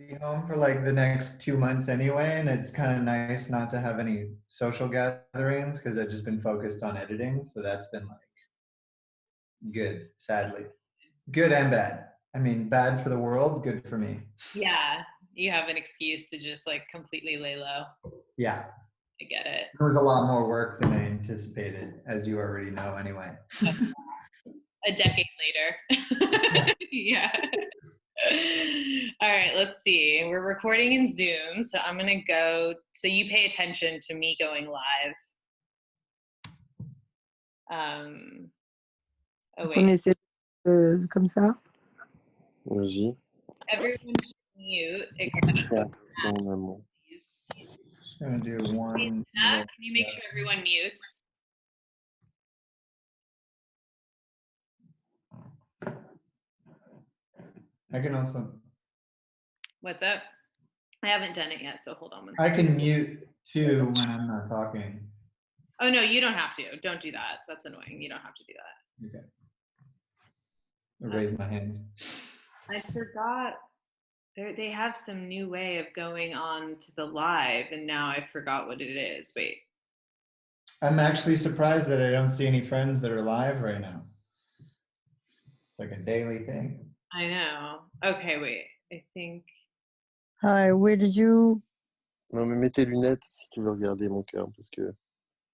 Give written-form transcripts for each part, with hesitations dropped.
be home for like the next 2 months anyway, and it's kind of nice not to have any social gatherings because I've just been focused on editing. So that's been like good, sadly. Good and bad. I mean, bad for the world, good for me. Yeah, you have an excuse to just like completely lay low. Yeah. I get it. It was a lot more work than I anticipated, as you already know anyway. A decade later. Yeah. All right, let's see. We're recording in Zoom, so I'm gonna go. So you pay attention to me going live. Oh wait. On essaie comme ça. Vas-y. Everyone should mute except Just gonna do one. Can you make sure everyone mutes? I can also. What's up? I haven't done it yet, so hold on. I can mute too when I'm not talking. Oh no, you don't have to. Don't do that. That's annoying. You don't have to do that. Okay. I raise my hand. I forgot. They have some new way of going on to the live, and now I forgot what it is. Wait. I'm actually surprised that I don't see any friends that are live right now. It's like a daily thing. I know. Okay, wait. I think. Hi, where did you? Non, mais mets tes lunettes si tu veux regarder mon cœur, parce que.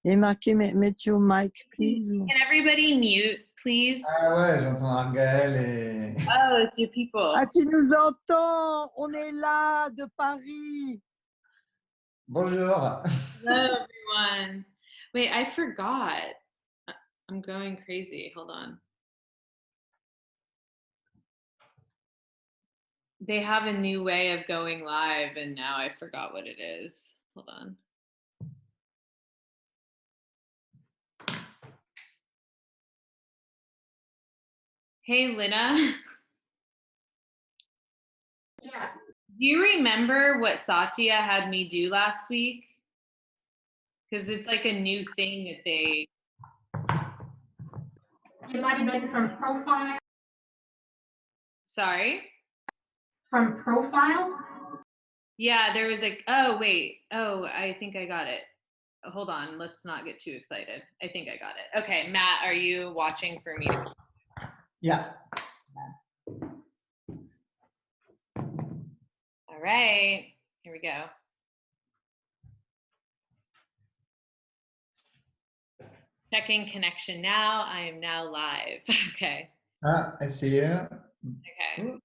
Et marqué, met your mic, please. Can everybody mute, please? Ah ouais, j'entends Argaël et. Oh, it's your people. Ah, tu nous entends? On est là, de Paris. Bonjour. Hello, everyone. Wait, I forgot. I'm going crazy. Hold on. They have a new way of going live, and now I forgot what it is. Hold on. Hey, Lina. Yeah. Do you remember what Satya had me do last week? Because it's like a new thing that they... It might have been from profile. Sorry? From profile? Yeah, there was like, oh, wait. Oh, I think I got it. Hold on. Let's not get too excited. I think I got it. Okay, Matt, are you watching for me? Yeah. All right. Here we go. Checking connection now. I am now live. Okay. Ah, I see you. Okay. Ooh.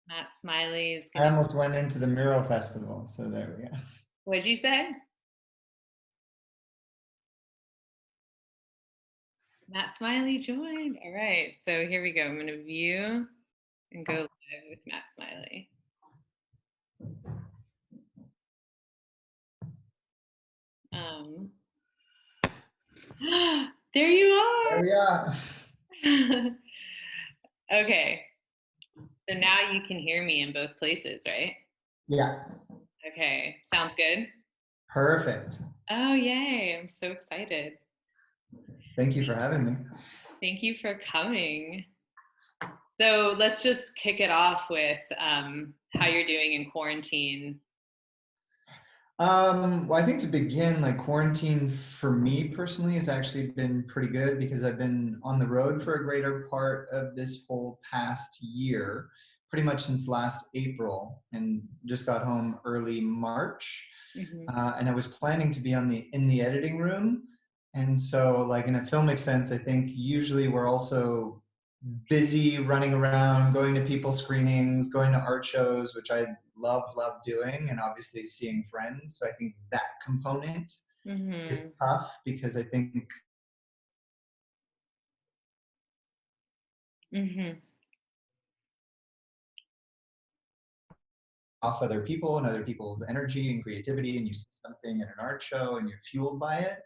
Matt Smiley is I gonna... almost went into the mural festival, so there we go. What'd you say? Matt Smiley joined. All right. So here we go. I'm gonna view and go live with Matt Smiley. There you are. There we are. Okay. So now you can hear me in both places, right? Yeah. Okay. Sounds good. Perfect. Oh, yay. I'm so excited. Thank you for having me. Thank you for coming. So let's just kick it off with how you're doing in quarantine. Well, I think to begin, like quarantine for me personally has actually been pretty good because I've been on the road for a greater part of this whole past year, pretty much since last April, and just got home early March. And I was planning to be in the editing room. And so like in a filmic sense, I think usually we're also busy running around, going to people's screenings, going to art shows, which I love doing, and obviously seeing friends. So I think that component is tough because I think off other people and other people's energy and creativity, and you see something in an art show and you're fueled by it.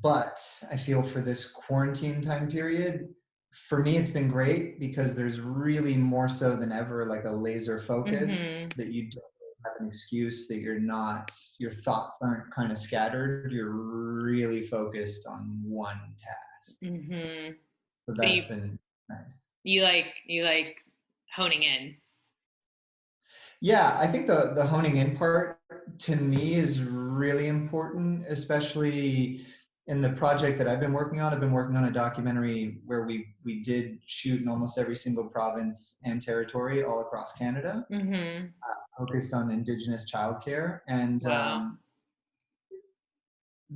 But I feel for this quarantine time period, for me, it's been great because there's really more so than ever like a laser focus that you don't have an excuse, that you're not, your thoughts aren't kind of scattered. You're really focused on one task. So that's been nice. You like honing in. Yeah, I think the honing in part to me is really important, especially in the project that I've been working on. I've been working on a documentary where we did shoot in almost every single province and territory all across Canada, Mm-hmm. focused on Indigenous childcare. And Wow.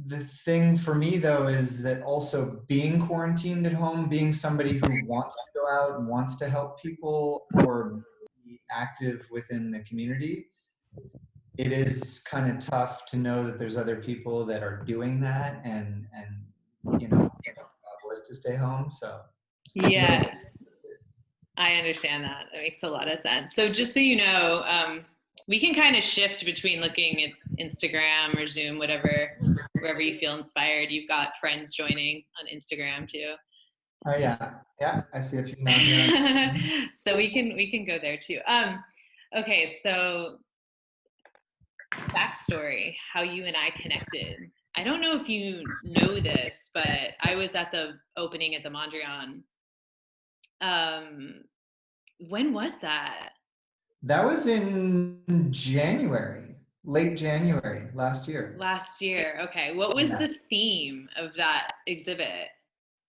the thing for me though is that also being quarantined at home, being somebody who wants to go out and wants to help people or be active within the community, it is kind of tough to know that there's other people that are doing that and you know jobless to stay home. So a little bit. Yes, I understand that. That makes a lot of sense. So just so you know, we can kind of shift between looking at Instagram or Zoom, whatever, wherever you feel inspired. You've got friends joining on Instagram too. Oh yeah, yeah. I see a few now here. So we can go there too. Okay, so backstory, how you and I connected. I don't know if you know this, but I was at the opening at the Mondrian. When was that? That was in January, late January last year. Last year. Okay. What was Yeah. the theme of that exhibit?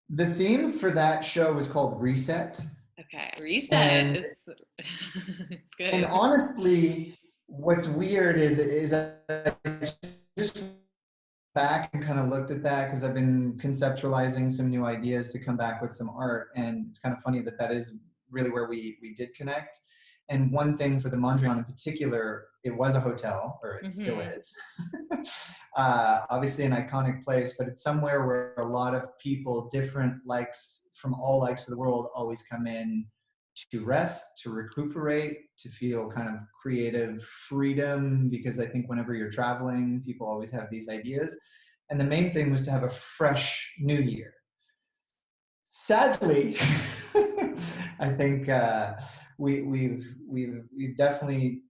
The theme for that show was called Reset. Okay. Reset. And It's good. and honestly, what's weird is I just back and kind of looked at that because I've been conceptualizing some new ideas to come back with some art, and it's kind of funny that that is really where we did connect. And one thing for the Mondrian in particular, it was a hotel, or it still is. Obviously an iconic place, but it's somewhere where a lot of people, different likes from all likes of the world, always come in to rest, to recuperate, to feel kind of creative freedom, because I think whenever you're traveling, people always have these ideas. And the main thing was to have a fresh new year. Sadly, I think we've definitely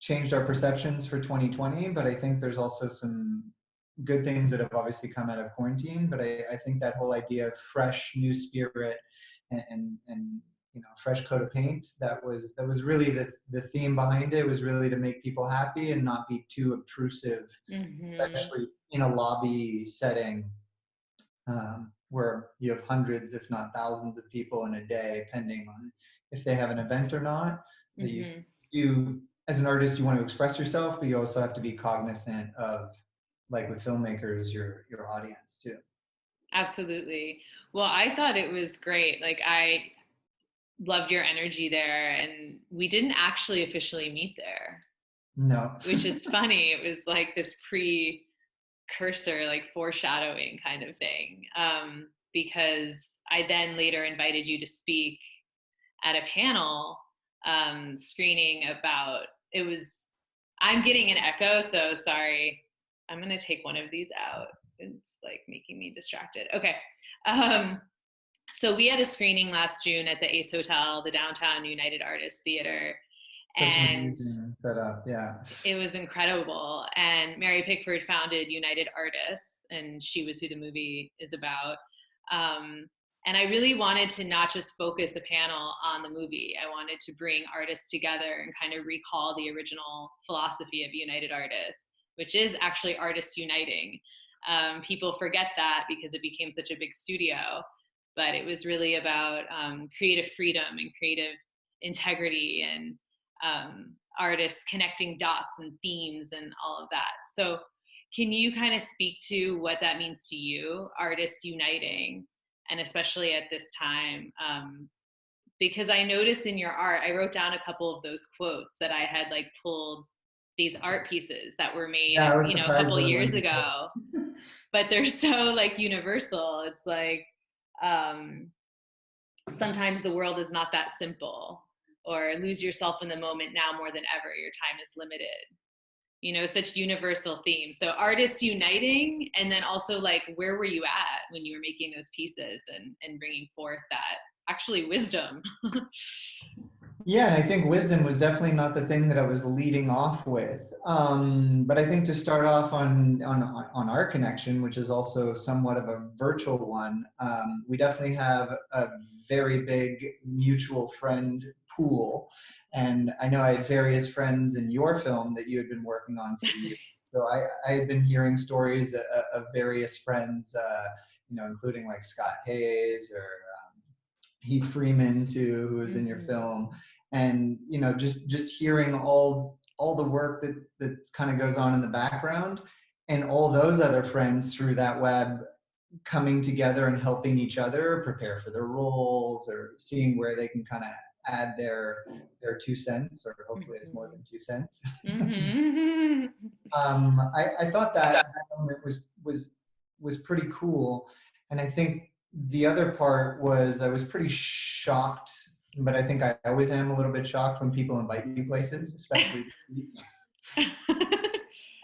changed our perceptions for 2020, but I think there's also some good things that have obviously come out of quarantine. But I think that whole idea of fresh new spirit and you know, fresh coat of paint, that was really the theme behind it, was really to make people happy and not be too obtrusive, especially in a lobby setting, where you have hundreds, if not thousands of people in a day, depending on if they have an event or not. That you, as an artist, you want to express yourself, but you also have to be cognizant of, like with filmmakers, your audience too. Absolutely. Well, I thought it was great. Like, I loved your energy there, and we didn't actually officially meet there. No. Which is funny. It was like this precursor, like foreshadowing kind of thing. Because I then later invited you to speak at a panel screening about, it was, I'm getting an echo, so sorry. I'm going to take one of these out. It's like making me distracted. Okay. So we had a screening last June at the Ace Hotel, the Downtown United Artists Theater. Such an And amazing setup, yeah. it was incredible. And Mary Pickford founded United Artists, and she was who the movie is about. And I really wanted to not just focus a panel on the movie. I wanted to bring artists together and kind of recall the original philosophy of United Artists, which is actually artists uniting. People forget that because it became such a big studio, but it was really about creative freedom and creative integrity, and artists connecting dots and themes and all of that. So can you kind of speak to what that means to you, artists uniting, and especially at this time? Because I noticed in your art, I wrote down a couple of those quotes that I had like pulled these art pieces that were made, you know, a couple years ago, but they're so like universal. It's like, sometimes the world is not that simple, or lose yourself in the moment now more than ever, your time is limited. You know, such universal themes. So artists uniting, and then also like, where were you at when you were making those pieces and bringing forth that actually wisdom? Yeah, and I think wisdom was definitely not the thing that I was leading off with. But I think to start off on our connection, which is also somewhat of a virtual one, we definitely have a very big mutual friend pool. And I know I had various friends in your film that you had been working on for years. So I had been hearing stories of various friends, including like Scott Hayes or Heath Freeman too, who was in your film, and just hearing all the work that kind of goes on in the background, and all those other friends through that web coming together and helping each other prepare for their roles, or seeing where they can kind of add their 2 cents, or hopefully it's more than 2 cents. I thought that element was pretty cool, and I think the other part was I was pretty shocked, but I think I always am a little bit shocked when people invite you places, especially.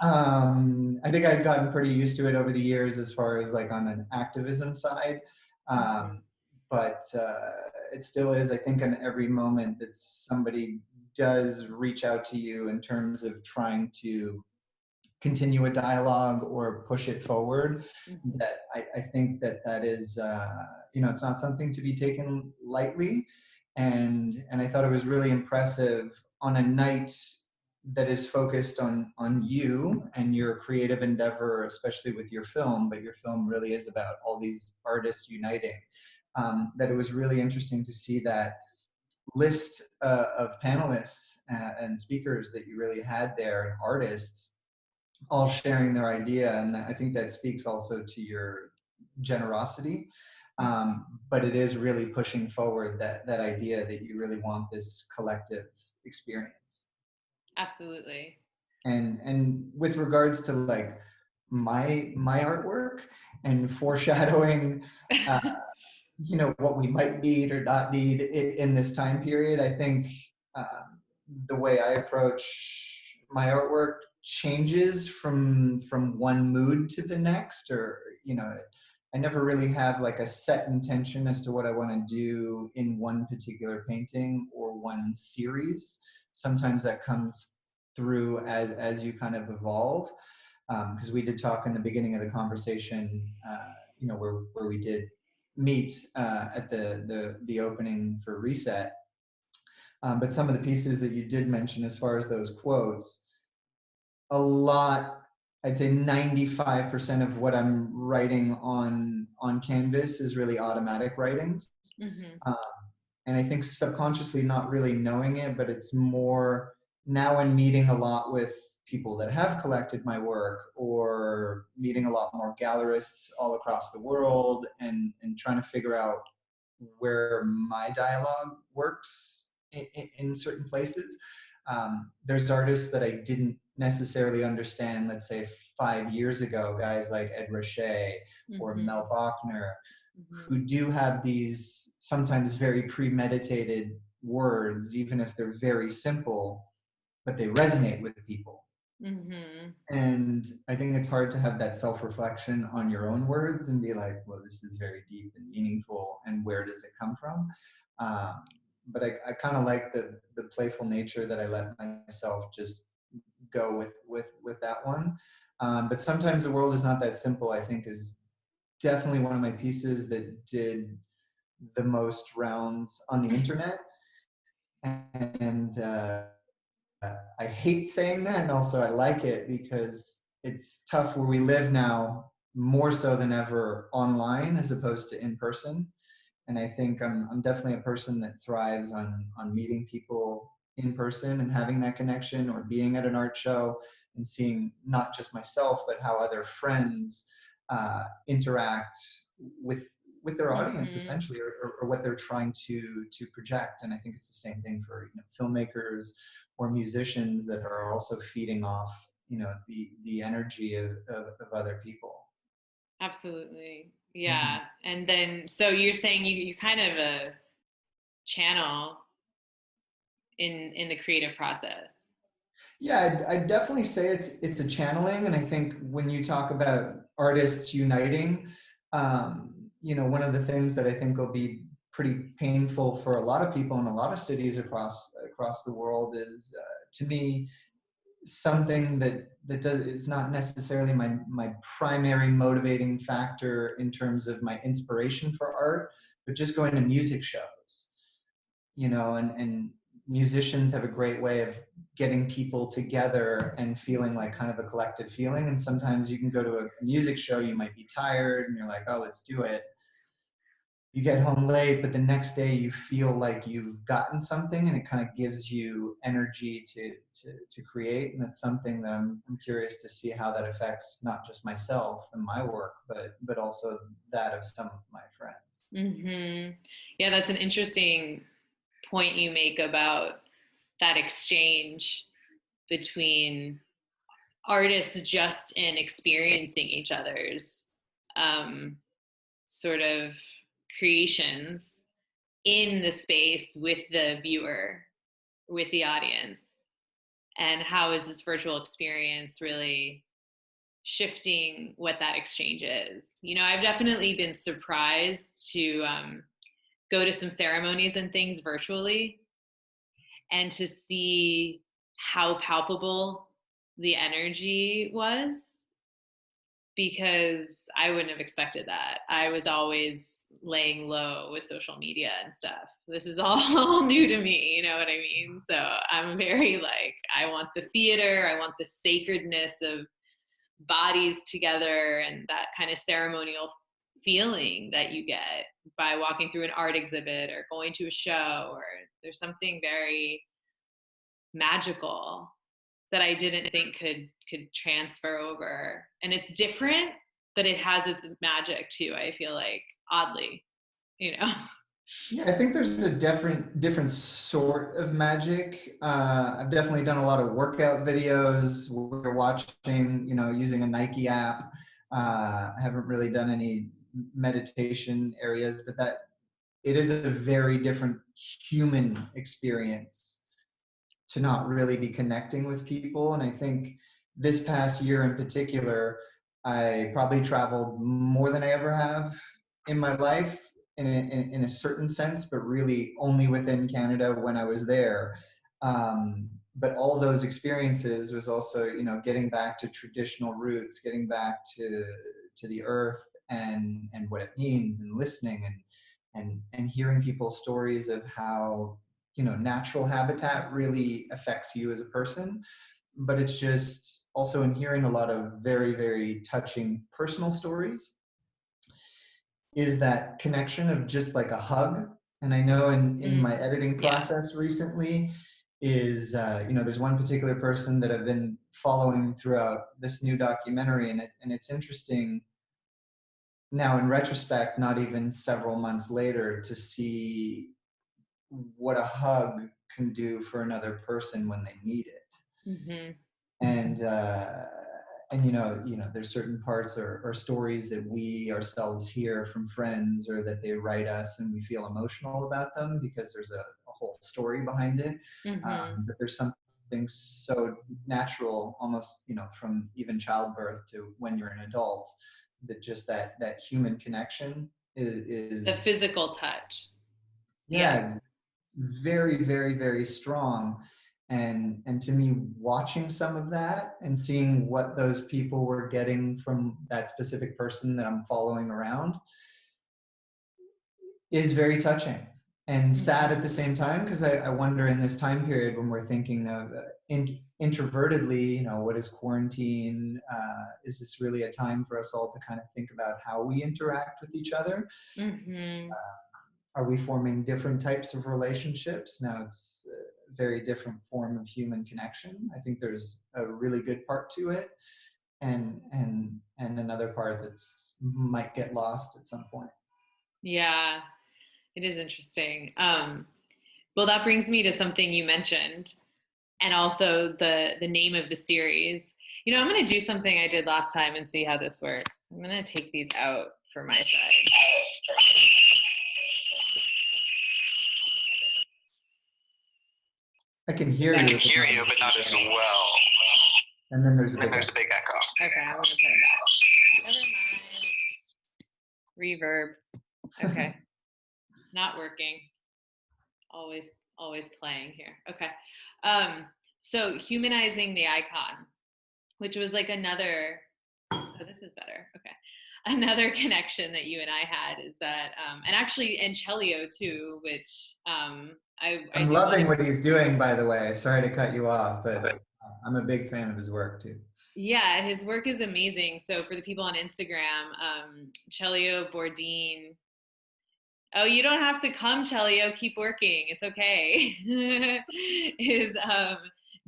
I think I've gotten pretty used to it over the years as far as like on an activism side, but it still is, I think, in every moment that somebody does reach out to you in terms of trying to continue a dialogue or push it forward, that I think that is, it's not something to be taken lightly. And I thought it was really impressive on a night that is focused on you and your creative endeavor, especially with your film, but your film really is about all these artists uniting, that it was really interesting to see that list of panelists and speakers that you really had there, and artists all sharing their idea. And I think that speaks also to your generosity, but it is really pushing forward that idea that you really want this collective experience. Absolutely. And with regards to like my artwork and foreshadowing what we might need or not need in this time period, I think the way I approach my artwork changes from one mood to the next, or I never really have like a set intention as to what I want to do in one particular painting or one series. Sometimes that comes through as you kind of evolve, because we did talk in the beginning of the conversation, where we did meet at the opening for Reset. But some of the pieces that you did mention as far as those quotes, a lot, I'd say 95% of what I'm writing on canvas is really automatic writings. And I think subconsciously not really knowing it, but it's more now in meeting a lot with people that have collected my work, or meeting a lot more gallerists all across the world, and trying to figure out where my dialogue works in certain places. There's artists that I didn't necessarily understand, let's say 5 years ago, guys like Ed Roche or Mel Bachner, who do have these sometimes very premeditated words, even if they're very simple, but they resonate with people. And I think it's hard to have that self-reflection on your own words and be like, well, this is very deep and meaningful, and where does it come from? But I kind of like the playful nature that I let myself just go with that one. But sometimes the world is not that simple, I think, is definitely one of my pieces that did the most rounds on the internet. And I hate saying that, and also I like it, because it's tough where we live now, more so than ever online as opposed to in person. And I think I'm definitely a person that thrives on meeting people in person and having that connection, or being at an art show and seeing not just myself, but how other friends interact with their audience, essentially, or what they're trying to project. And I think it's the same thing for filmmakers or musicians that are also feeding off the energy of other people. Absolutely. Yeah. And then, so you're saying you kind of a channel in the creative process. Yeah, I'd definitely say it's a channeling. And I think when you talk about artists uniting, one of the things that I think will be pretty painful for a lot of people in a lot of cities across the world is, to me, something that is not necessarily my primary motivating factor in terms of my inspiration for art, but just going to music shows. you know, and musicians have a great way of getting people together and feeling like kind of a collective feeling. And sometimes you can go to a music show, you might be tired and you're like, oh, let's do it. You get home late, but the next day you feel like you've gotten something, and it kind of gives you energy to create. And that's something that I'm curious to see how that affects not just myself and my work, but also that of some of my friends. Mm-hmm. Yeah, that's an interesting point you make about that exchange between artists just in experiencing each other's sort of creations in the space with the viewer, with the audience, and how is this virtual experience really shifting what that exchange is. You know, I've definitely been surprised to go to some ceremonies and things virtually and to see how palpable the energy was, because I wouldn't have expected that. I was always laying low with social media and stuff. This is all new to me, you know what I mean? So I'm very like, I want the theater, I want the sacredness of bodies together and that kind of ceremonial feeling that you get by walking through an art exhibit or going to a show, or there's something very magical that I didn't think could transfer over. And it's different, but it has its magic too, I feel like, oddly, you know. Yeah, I think there's a different sort of magic. I've definitely done a lot of workout videos where you're watching, you know, using a Nike app. I haven't really done any meditation areas, but that it is a very different human experience to not really be connecting with people. And I think this past year in particular, I probably traveled more than I ever have in my life in a certain sense, but really only within Canada when I was there. But all those experiences was also, you know, getting back to traditional roots, getting back to the earth and what it means, and listening and hearing people's stories of how, you know, natural habitat really affects you as a person. But it's just also in hearing a lot of very, very touching personal stories is that connection of just like a hug. And I know in my editing process recently is, you know, there's one particular person that I've been following throughout this new documentary, and it's interesting now in retrospect, not even several months later, to see what a hug can do for another person when they need it. Mm-hmm. And you know, there's certain parts or stories that we ourselves hear from friends, or that they write us and we feel emotional about them because there's a whole story behind it. Mm-hmm. But there's something so natural, almost, you know, from even childbirth to when you're an adult, that just that human connection is The physical touch. yeah, very, very, very strong. And to me, watching some of that and seeing what those people were getting from that specific person that I'm following around is very touching and sad at the same time, because I wonder, in this time period when we're thinking of introvertedly, you know, what is quarantine? Is this really a time for us all to kind of think about how we interact with each other? Mm-hmm. Are we forming different types of relationships? Now it's a very different form of human connection. I think there's a really good part to it, and another part that's might get lost at some point. Yeah, it is interesting. Well, that brings me to something you mentioned, and also the name of the series. You know, I'm going to do something I did last time and see how this works. I'm going to take these out for my side. I can hear I you. can hear you, but not as well. And then there's a And then big there's a big echo. Okay, I'm going to put it back. Never mind. Reverb. Okay. Not working. Always playing here. Okay. So Humanizing the Icon, which was like another, oh, this is better. Okay. another connection that you and I had is that, and actually, and Celio too, which I I'm do loving wanna, what he's doing, by the way. Sorry to cut you off, but I'm a big fan of his work too. yeah, his work is amazing. So for the people on Instagram, Celio Bordin. Oh, you don't have to come, Celio. Keep working. It's okay. Is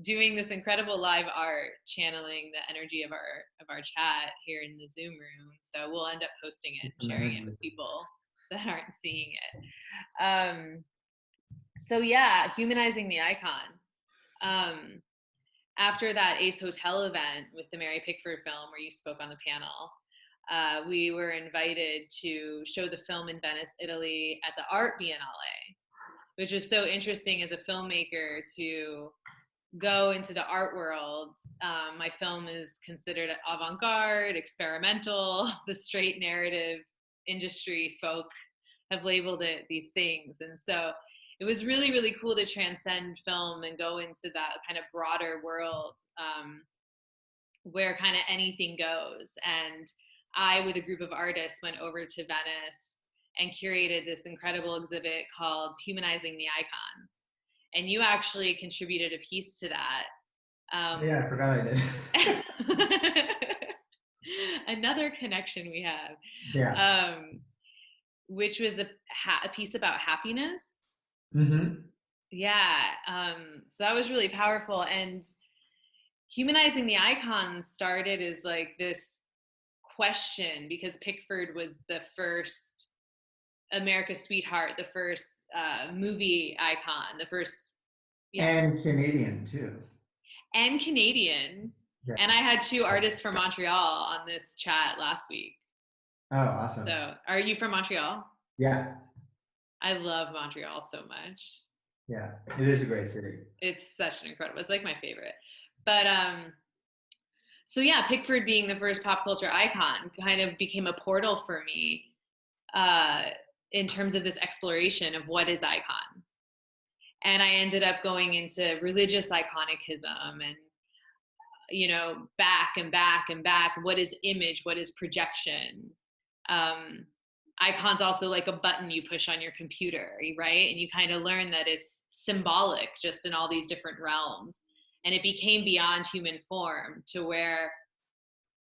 doing this incredible live art, channeling the energy of our chat here in the Zoom room. So we'll end up posting it and sharing it with people that aren't seeing it. So yeah, humanizing the icon. After that Ace Hotel event with the Mary Pickford film where you spoke on the panel, we were invited to show the film in Venice, Italy at the Art Biennale, which was so interesting as a filmmaker to go into the art world. My film is considered avant-garde, experimental. The straight narrative industry folk have labeled it these things. And so it was really, really cool to transcend film and go into that kind of broader world where kind of anything goes. And I, with a group of artists, went over to Venice and curated this incredible exhibit called Humanizing the Icon. And you actually contributed a piece to that. Yeah, I forgot I did. Another connection we have. Yeah. Which was a piece about happiness. Mm-hmm. Yeah. So that was really powerful. And Humanizing the Icon started as like this question because Pickford was the first America's Sweetheart, the first movie icon, the first, yeah. And Canadian too. And Canadian. Yeah. And I had 2 artists from Montreal on this chat last week. Oh, awesome. So are you from Montreal? Yeah. I love Montreal so much. Yeah, it is a great city. It's such an incredible, it's like my favorite. But so yeah, Pickford being the first pop culture icon kind of became a portal for me in terms of this exploration of what is icon. And I ended up going into religious iconicism and, you know, back and back and back. What is image? What is projection? Icon's also like a button you push on your computer, right? And you kind of learn that it's symbolic just in all these different realms. And it became beyond human form to where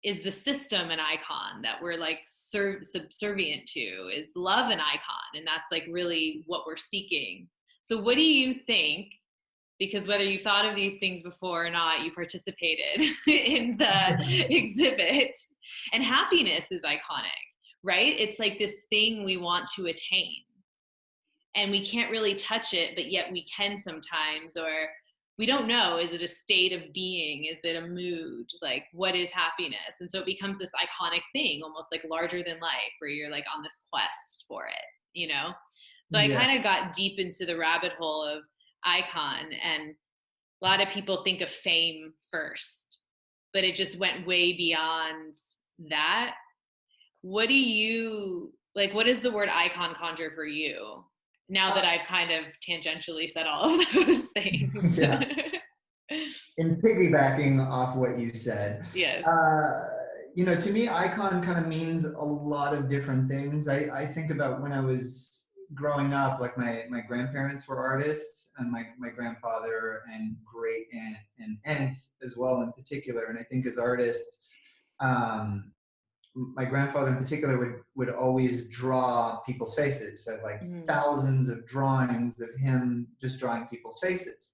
is the system an icon that we're like subservient to? Is love an icon? And that's like really what we're seeking. So what do you think? Because whether you thought of these things before or not, you participated in the exhibit. And happiness is iconic, right? It's like this thing we want to attain. And we can't really touch it, but yet we can sometimes, or we don't know. Is it a state of being? Is it a mood? Like, what is happiness? And so it becomes this iconic thing, almost like larger than life, where you're like on this quest for it, you know? So I kind of got deep into the rabbit hole of icon, and a lot of people think of fame first, but it just went way beyond that. What do you, like, what does the word icon conjure for you? Now that I've kind of tangentially said all of those things. Yeah. In piggybacking off what you said, yes. You know, to me, icon kind of means a lot of different things. I think about when I was growing up, like my grandparents were artists, and my grandfather and great aunt and aunt as well in particular. And I think as artists, my grandfather in particular would always draw people's faces. So like thousands of drawings of him just drawing people's faces.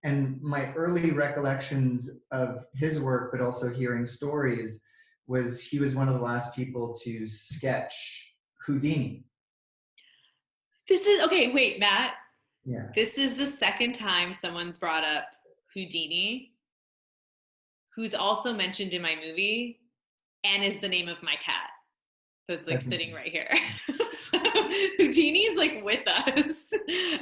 And my early recollections of his work, but also hearing stories, was he was one of the last people to sketch Houdini. This is, okay, wait, Matt. Yeah. This is the second time someone's brought up Houdini, who's also mentioned in my movie, and is the name of my cat. So it's like sitting right here. So Houdini's like with us.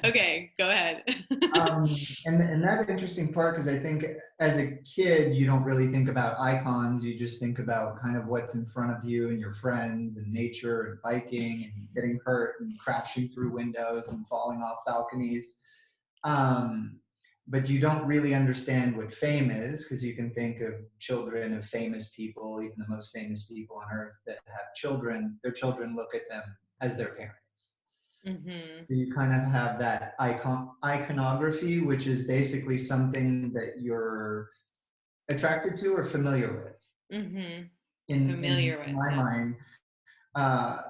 Okay, go ahead. And that interesting part, because I think as a kid, you don't really think about icons. You just think about kind of what's in front of you and your friends and nature and biking and getting hurt and crashing through windows and falling off balconies. but you don't really understand what fame is, because you can think of children of famous people, even the most famous people on earth that have children, their children look at them as their parents. Mm-hmm. So you kind of have that iconography, which is basically something that you're attracted to or familiar with. Mm-hmm. In my mind,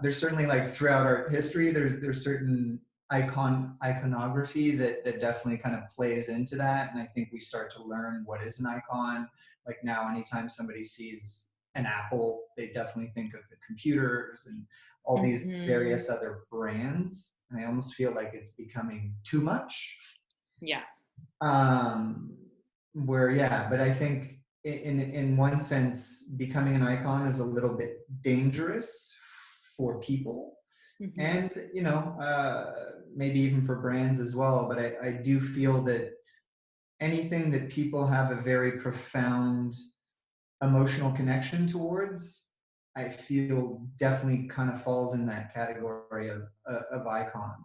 there's certainly, like, throughout art history, there's certain iconography that definitely kind of plays into that, and I think we start to learn what is an icon. Like now, anytime somebody sees an Apple, they definitely think of the computers and all these various other brands, and I almost feel like it's becoming too much. Yeah. But I think in one sense, becoming an icon is a little bit dangerous for people, and maybe even for brands as well. But I do feel that anything that people have a very profound emotional connection towards, I feel definitely kind of falls in that category of icon.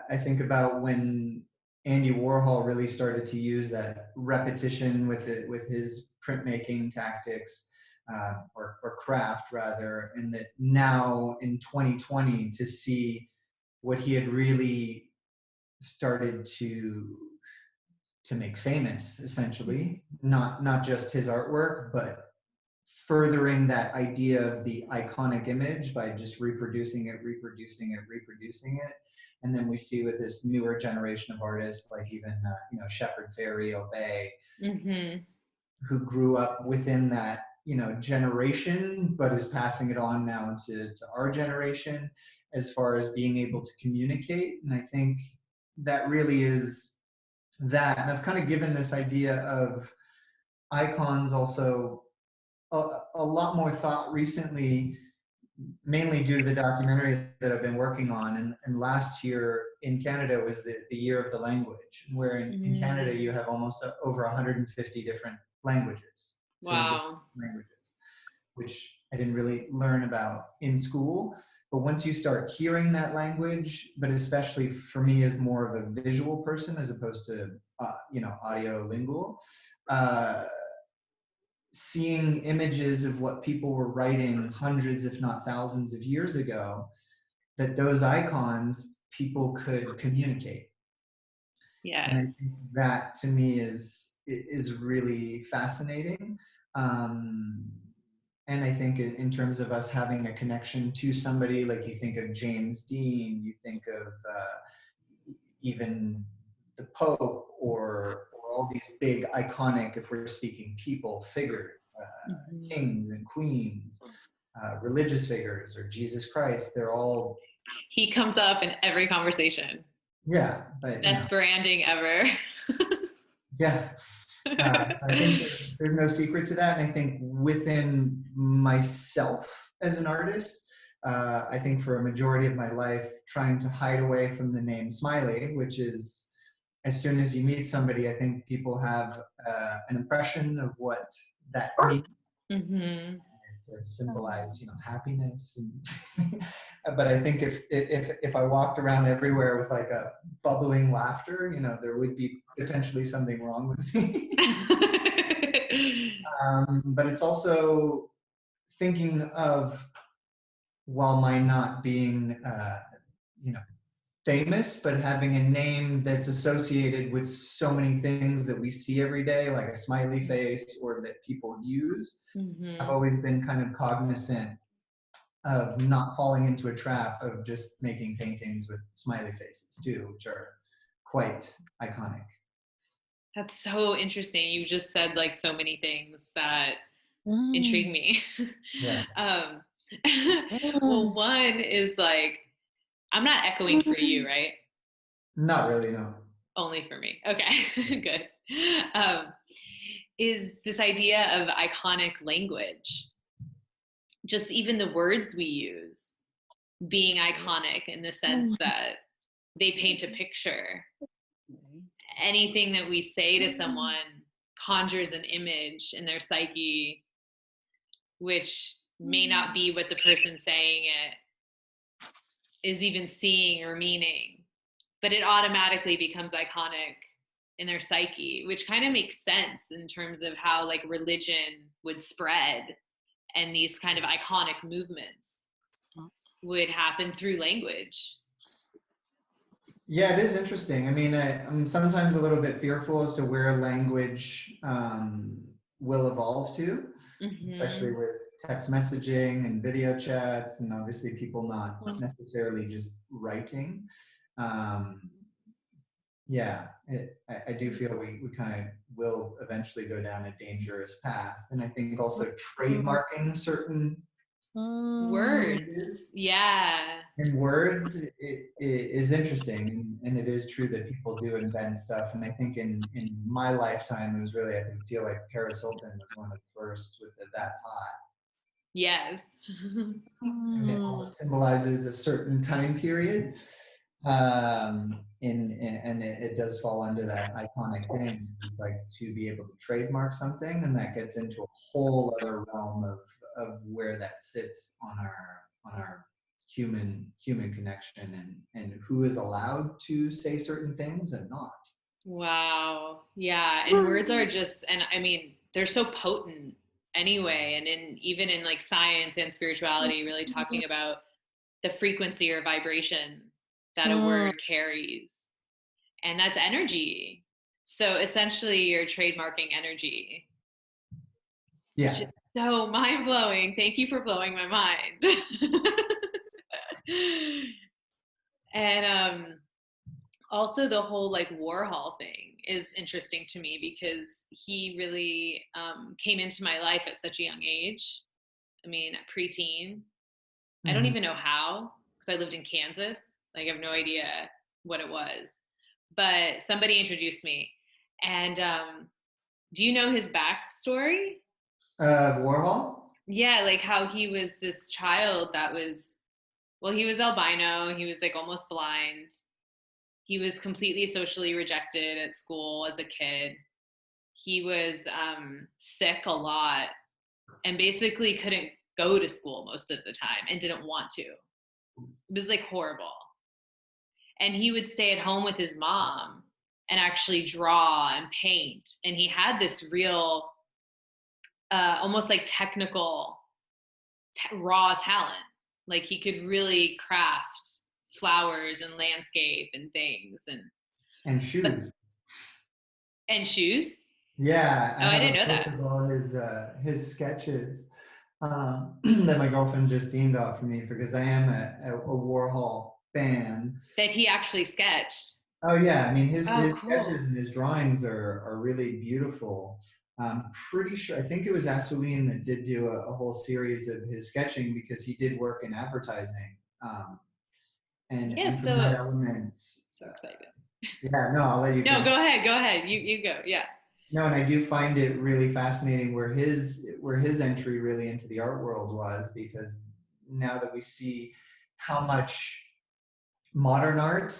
I think about when Andy Warhol really started to use that repetition with his printmaking tactics, or craft rather, and that now in 2020 to see what he had really started to make famous, essentially, not just his artwork, but furthering that idea of the iconic image by just reproducing it. And then we see with this newer generation of artists, like even Shepard Fairey, Obey, who grew up within that generation, but is passing it on now to our generation as far as being able to communicate. And I think that really is that. And I've kind of given this idea of icons also a lot more thought recently, mainly due to the documentary that I've been working on. And last year in Canada was the year of the language, where in Canada you have almost over 150 different languages. Wow. Languages, which I didn't really learn about in school. But once you start hearing that language, but especially for me as more of a visual person as opposed to audio lingual, seeing images of what people were writing hundreds, if not thousands of years ago, that those icons people could communicate. Yeah. And I think that to me is really fascinating. And I think in terms of us having a connection to somebody, like you think of James Dean, you think of even the Pope, or all these big iconic, if we're speaking people, figures, kings and queens, religious figures, or Jesus Christ. They're all. He comes up in every conversation. Yeah, but best branding ever. Yeah. So I think there's no secret to that. And I think within myself as an artist, I think for a majority of my life, trying to hide away from the name Smiley, which is, as soon as you meet somebody, I think people have an impression of what that means. To symbolize, happiness. And but I think if I walked around everywhere with like a bubbling laughter, there would be potentially something wrong with me. But it's also thinking of, while mine not being, famous, but having a name that's associated with so many things that we see every day, like a smiley face, or that people use. I've always been kind of cognizant of not falling into a trap of just making paintings with smiley faces too, which are quite iconic. That's so interesting. You just said like so many things that intrigue me. Yeah. Well, one is like, I'm not echoing for you, right? Not really, no. Only for me. Okay, good. Is this idea of iconic language, just even the words we use being iconic in the sense that they paint a picture. Anything that we say to someone conjures an image in their psyche, which may not be what the person saying it is even seeing or meaning, but it automatically becomes iconic in their psyche, which kind of makes sense in terms of how like religion would spread and these kind of iconic movements would happen through language. Yeah, it is interesting. I mean, I'm sometimes a little bit fearful as to where language will evolve to, especially with text messaging and video chats, and obviously people not necessarily just writing. Yeah, I do feel we kind of will eventually go down a dangerous path. And I think also trademarking certain words. Yeah. and words it is interesting, and it is true that people do invent stuff. And I think in my lifetime, it was really, I feel like Paris Hilton was one of the first with the "That's Hot." Yes. And it almost symbolizes a certain time period. And it does fall under that iconic thing. It's like to be able to trademark something, and that gets into a whole other realm of where that sits on our human connection, and who is allowed to say certain things and not. Wow. Yeah. And words are just, and I mean, they're so potent anyway. And even in like science and spirituality, really talking about the frequency or vibration that a word carries. And that's energy. So essentially you're trademarking energy. Yeah. Which is so mind-blowing. Thank you for blowing my mind. And also the whole like Warhol thing is interesting to me because he really came into my life at such a young age. I mean, preteen. I don't even know how, because I lived in Kansas. Like, I have no idea what it was. But somebody introduced me. And do you know his backstory? Warhol? Yeah, like how he was this child that was, well, he was albino. He was like almost blind. He was completely socially rejected at school as a kid. He was sick a lot and basically couldn't go to school most of the time and didn't want to. It was like horrible. And he would stay at home with his mom and actually draw and paint. And he had this real, almost like technical, raw talent. Like he could really craft flowers and landscape and things. And shoes. And shoes? Yeah. I didn't know that. All his sketches that my girlfriend Justine got for me, because I am a Warhol fan. That he actually sketched. Oh yeah, I mean his cool. sketches and his drawings are really beautiful. I'm pretty sure, I think it was Assouline that did do a whole series of his sketching, because he did work in advertising. And from that element. So excited. Yeah, no, I'll let you. No, go ahead. You go. Yeah. No, and I do find it really fascinating where his entry really into the art world was, because now that we see how much modern art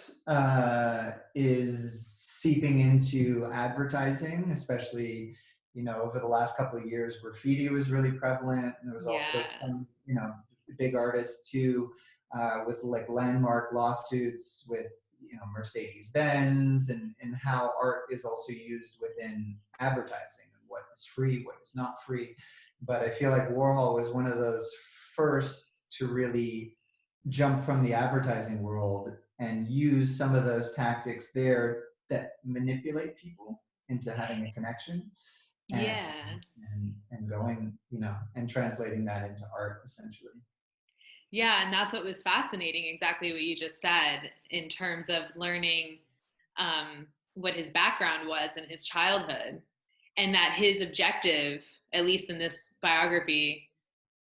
is seeping into advertising, especially, over the last couple of years, graffiti was really prevalent, and there was also some, big artists too, with like landmark lawsuits with Mercedes-Benz, and how art is also used within advertising, and what is free, what is not free. But I feel like Warhol was one of those first to really jump from the advertising world and use some of those tactics there that manipulate people into having a connection. And going, and translating that into art, essentially. Yeah, and that's what was fascinating, exactly what you just said, in terms of learning what his background was in his childhood, and that his objective, at least in this biography,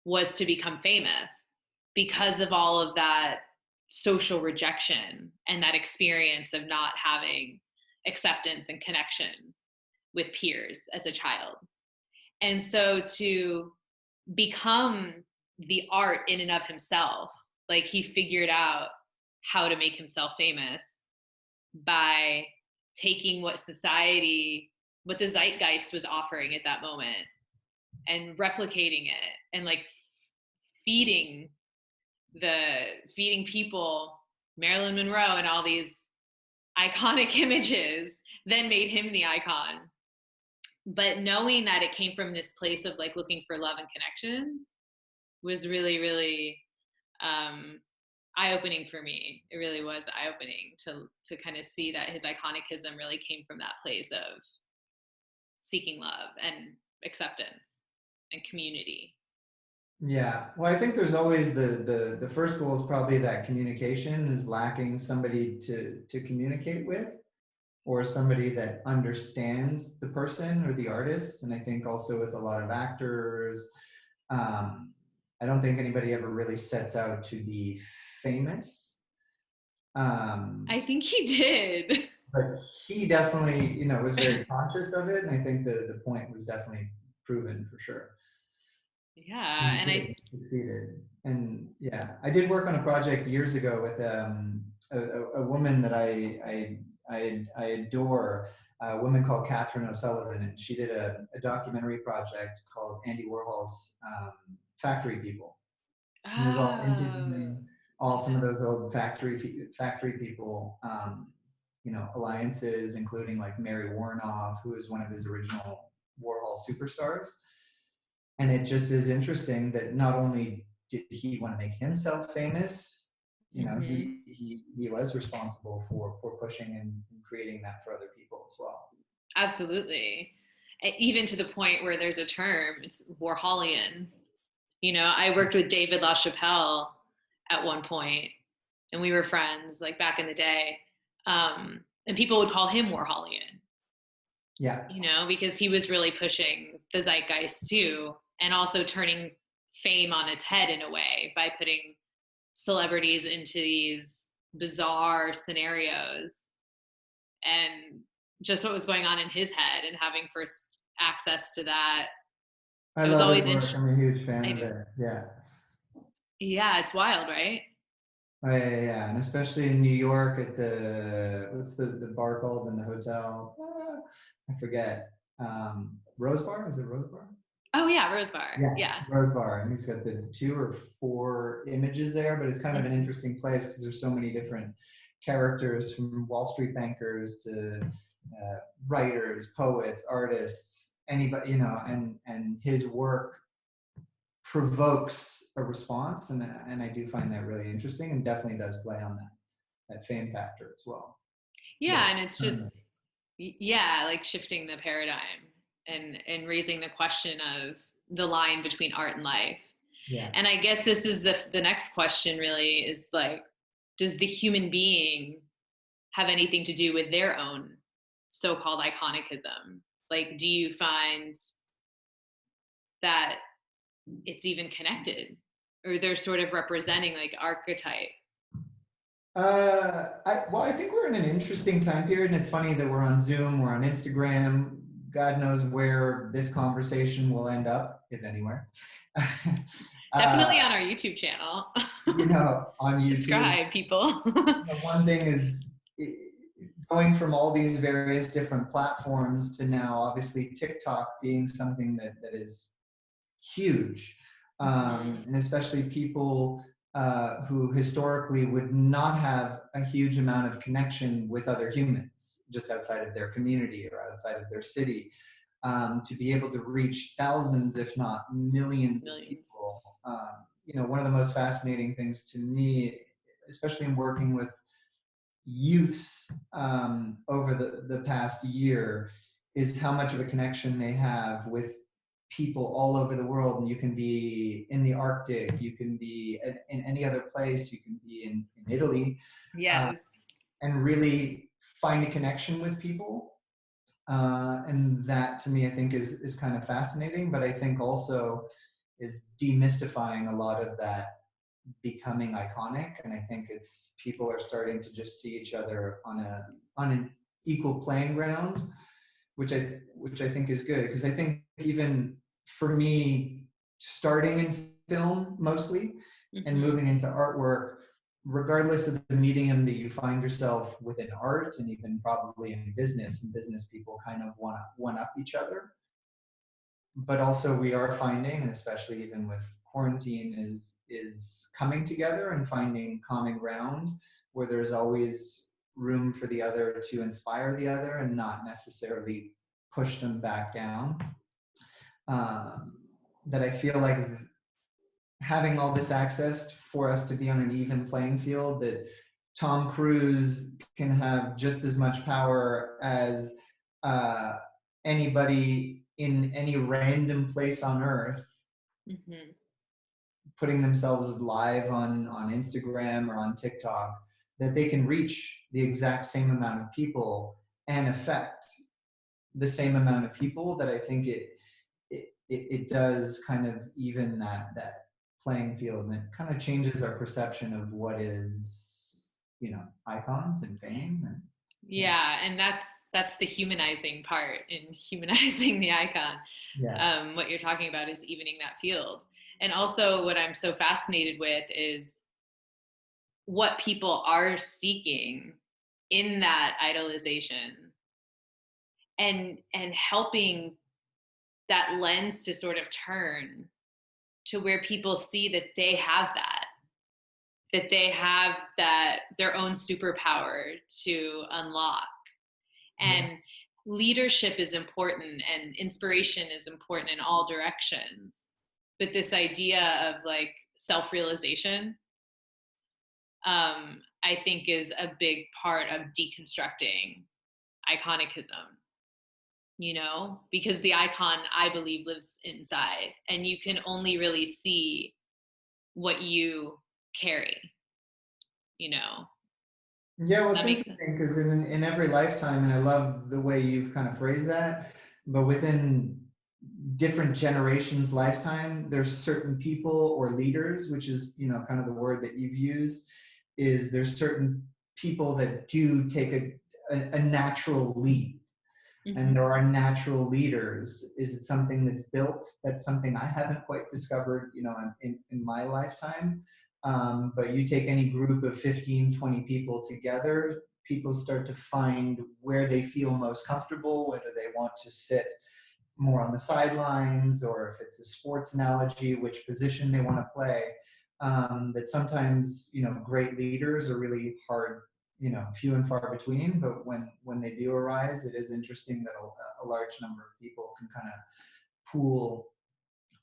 was to become famous because of all of that social rejection and that experience of not having acceptance and connection with peers as a child. And so to become the art in and of himself, like he figured out how to make himself famous by taking what society, what the zeitgeist was offering at that moment, and replicating it, and like feeding people Marilyn Monroe and all these iconic images then made him the icon. But knowing that it came from this place of like looking for love and connection was really, really eye-opening for me. It really was eye-opening to kind of see that his iconicism really came from that place of seeking love and acceptance and community. Yeah, well, I think there's always the first goal is probably that communication is lacking somebody to communicate with, or somebody that understands the person or the artist. And I think also with a lot of actors, I don't think anybody ever really sets out to be famous. I think he did. But he definitely, you know, was very conscious of it, and I think the point was definitely proven for sure. Yeah, and I succeeded. And yeah, I did work on a project years ago with a woman that I adore, a woman called Catherine O'Sullivan, and she did a documentary project called Andy Warhol's Factory People. And it was all interviewing some of those old factory people, you know, alliances, including like Mary Warnoff, who was one of his original Warhol superstars. And it just is interesting that not only did he want to make himself famous, you know, he was responsible for pushing and creating that for other people as well. Absolutely. Even to the point where there's a term, it's Warholian. You know, I worked with David LaChapelle at one point, and we were friends like back in the day. And people would call him Warholian. Yeah. You know, because he was really pushing the zeitgeist too, and also turning fame on its head in a way by putting celebrities into these bizarre scenarios, and just what was going on in his head and having first access to that. I love his work. I'm a huge fan of it. Yeah. Yeah, it's wild, right? Oh, yeah, and especially in New York at what's the bar called in the hotel? I forget. Rose Bar? Is it Rose Bar? Oh yeah, Rose Bar. Yeah. Rose Bar, and he's got the 2 or 4 images there, but it's kind of an interesting place because there's so many different characters, from Wall Street bankers to writers, poets, artists, anybody, you know, and his work provokes a response, and I do find that really interesting, and definitely does play on that fame factor as well. Yeah, and it's just like shifting the paradigm and raising the question of the line between art and life. Yeah. And I guess this is the next question really is like, does the human being have anything to do with their own so-called iconicism? Like, do you find that it's even connected, or they're sort of representing like archetype? I think we're in an interesting time period, and it's funny that we're on Zoom, we're on Instagram. God knows where this conversation will end up, if anywhere. Definitely on our YouTube channel. You know, on YouTube. Subscribe, people. One thing is going from all these various different platforms to now, obviously, TikTok being something that is huge, and especially people who historically would not have a huge amount of connection with other humans just outside of their community or outside of their city, to be able to reach thousands, if not millions of people. You know, one of the most fascinating things to me, especially in working with youths over the past year, is how much of a connection they have with people all over the world. And you can be in the Arctic, you can be in any other place, you can be in Italy. Yes. And really find a connection with people. And that to me, I think is kind of fascinating, but I think also is demystifying a lot of that becoming iconic. And I think it's people are starting to just see each other on an equal playing ground, which I think is good, because I think even for me, starting in film mostly and moving into artwork, regardless of the medium that you find yourself within art, and even probably in business, and business people kind of want to one up each other. But also we are finding, and especially even with quarantine, is coming together and finding common ground where there's always room for the other to inspire the other and not necessarily push them back down. That I feel like having all this access for us to be on an even playing field, that Tom Cruise can have just as much power as anybody in any random place on earth, Mm-hmm. putting themselves live on Instagram or on TikTok, that they can reach the exact same amount of people and affect the same amount of people. That I think it does kind of even that playing field, and it kind of changes our perception of what is, you know, icons and fame. And Yeah, and that's the humanizing part in humanizing the icon. yeah, What you're talking about is evening that field. And also what I'm so fascinated with is what people are seeking in that idolization, and helping that lens to sort of turn to where people see that they have that their own superpower to unlock. And leadership is important and inspiration is important in all directions. But this idea of like self-realization, I think is a big part of deconstructing iconicism, you know, because the icon, I believe, lives inside, and you can only really see what you carry, you know. yeah. Well, it's That makes sense. interesting because in every lifetime, and I love the way you've kind of phrased that, but within different generations lifetime, there's certain people or leaders, which is, you know, kind of the word that you've used, is there's certain people that do take a natural lead, and there are natural leaders. Is it something that's built? That's something I haven't quite discovered, you know, in my lifetime. But you take any group of 15, 20 people together, people start to find where they feel most comfortable, whether they want to sit more on the sidelines, or if it's a sports analogy, which position they want to play. That sometimes, you know, great leaders are really hard, you know, few and far between, but when they do arise, it is interesting that a large number of people can kind of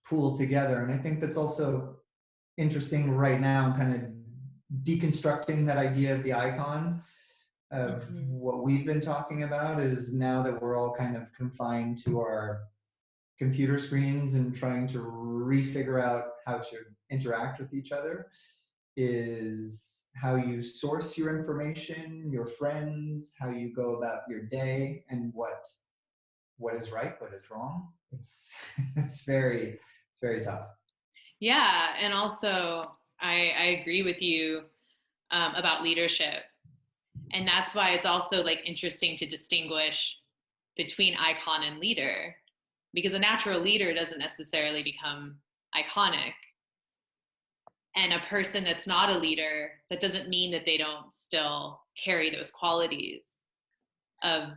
pool together. And I think that's also interesting right now, kind of deconstructing that idea of the icon, of what we've been talking about, is now that we're all kind of confined to our computer screens and trying to refigure out how to interact with each other, is how you source your information, your friends, how you go about your day, and what is right, what is wrong. It's it's very tough. Yeah, and also I agree with you about leadership, and that's why it's also like interesting to distinguish between icon and leader, because a natural leader doesn't necessarily become iconic, and a person that's not a leader, that doesn't mean that they don't still carry those qualities of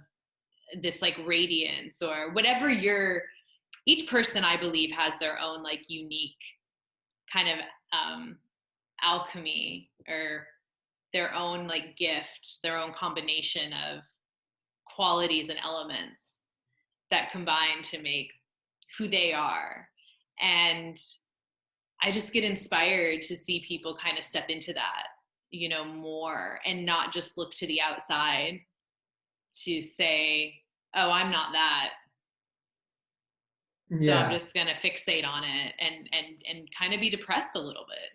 this like radiance or whatever. Each person, I believe, has their own like unique kind of alchemy, or their own like gift, their own combination of qualities and elements that combine to make who they are. And I just get inspired to see people kind of step into that, you know, more, and not just look to the outside to say, oh, I'm not that, so I'm just gonna fixate on it and kind of be depressed a little bit.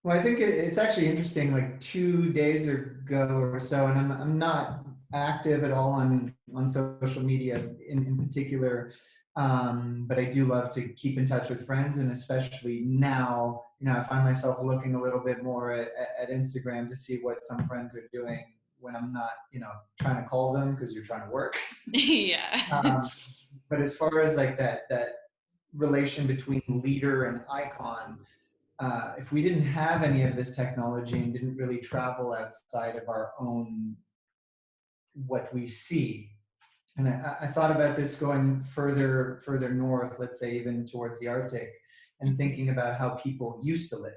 Well, I think it's actually interesting. Like 2 days ago or so, and I'm not active at all on social media in particular, but I do love to keep in touch with friends, and especially now, you know, I find myself looking a little bit more at Instagram to see what some friends are doing when I'm not, you know, trying to call them because you're trying to work. Yeah. But as far as like that relation between leader and icon, if we didn't have any of this technology and didn't really travel outside of our own, what we see, and I thought about this going further north, let's say even towards the Arctic, and thinking about how people used to live.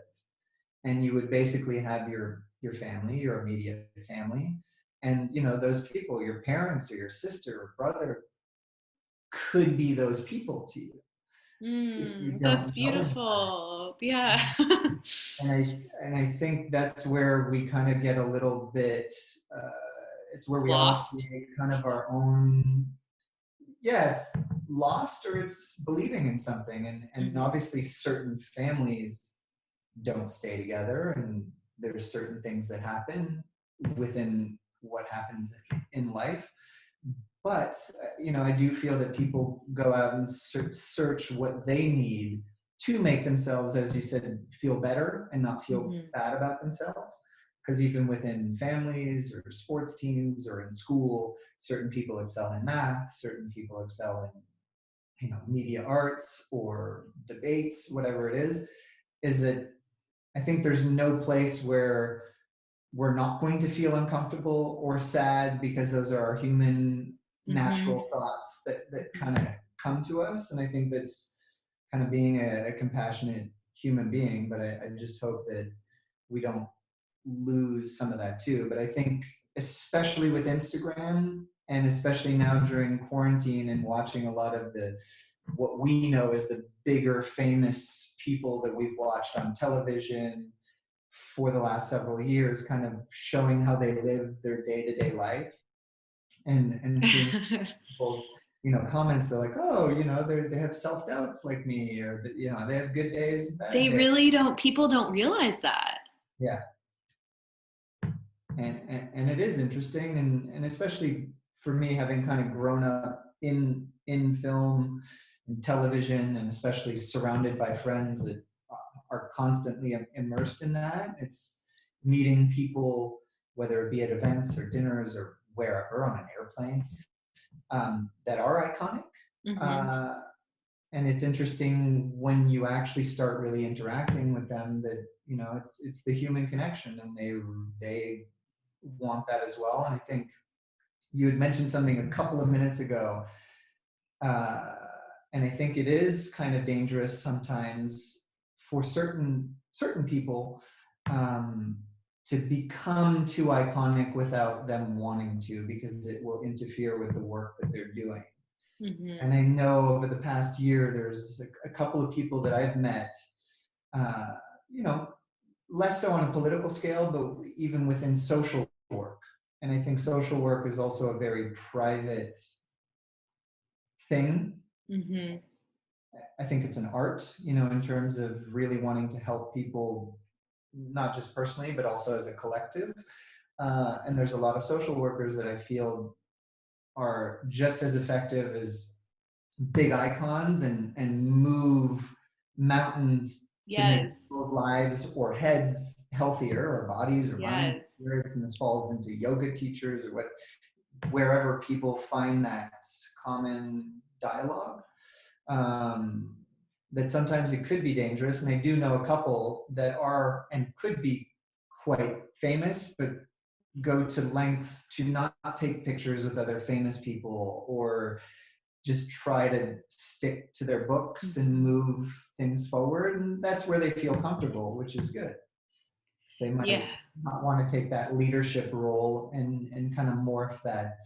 And you would basically have your family, your immediate family, And, you know, those people, your parents or your sister or brother, could be those people to you if you That's don't know any better. beautiful. Yeah. And I think that's where we kind of get a little bit, it's where we all Lost. create kind of our own, yeah, it's lost or it's believing in something. And obviously certain families don't stay together, and there's certain things that happen within what happens in life. But you know, I do feel that people go out and search what they need to make themselves, as you said, feel better and not feel bad about themselves. Because even within families or sports teams or in school, certain people excel in math, certain people excel in, you know, media arts or debates, whatever it is that I think there's no place where we're not going to feel uncomfortable or sad, because those are our human natural thoughts that kind of come to us. And I think that's kind of being a compassionate human being. But I just hope that we don't lose some of that too. But I think especially with Instagram, and especially now during quarantine and watching a lot of the what we know as the bigger famous people that we've watched on television for the last several years, kind of showing how they live their day-to-day life, and seeing people's, you know, comments. They're like, oh, you know, they have self-doubts like me, or you know, they have good days and bad They days. really don't, people don't realize that. Yeah. And it is interesting, and especially for me, having kind of grown up in film and television, and especially surrounded by friends that are constantly immersed in that. It's meeting people, whether it be at events or dinners or wherever, on an airplane, that are iconic. And it's interesting when you actually start really interacting with them, that, you know, it's the human connection, and they want that as well. And I think you had mentioned something a couple of minutes ago, and I think it is kind of dangerous sometimes for certain people, to become too iconic without them wanting to, because it will interfere with the work that they're doing. And I know over the past year, there's a couple of people that I've met, you know, less so on a political scale, but even within social work. And I think social work is also a very private thing. I think it's an art, you know, in terms of really wanting to help people, not just personally, but also as a collective. And there's a lot of social workers that I feel are just as effective as big icons, and move mountains to make people's lives or heads healthier, or bodies or minds or spirits. And this falls into yoga teachers, or wherever people find that common dialogue. That sometimes it could be dangerous. And I do know a couple that are and could be quite famous, but go to lengths to not take pictures with other famous people, or just try to stick to their books and move things forward. And that's where they feel comfortable, which is good. So they might not want to take that leadership role and kind of morph that.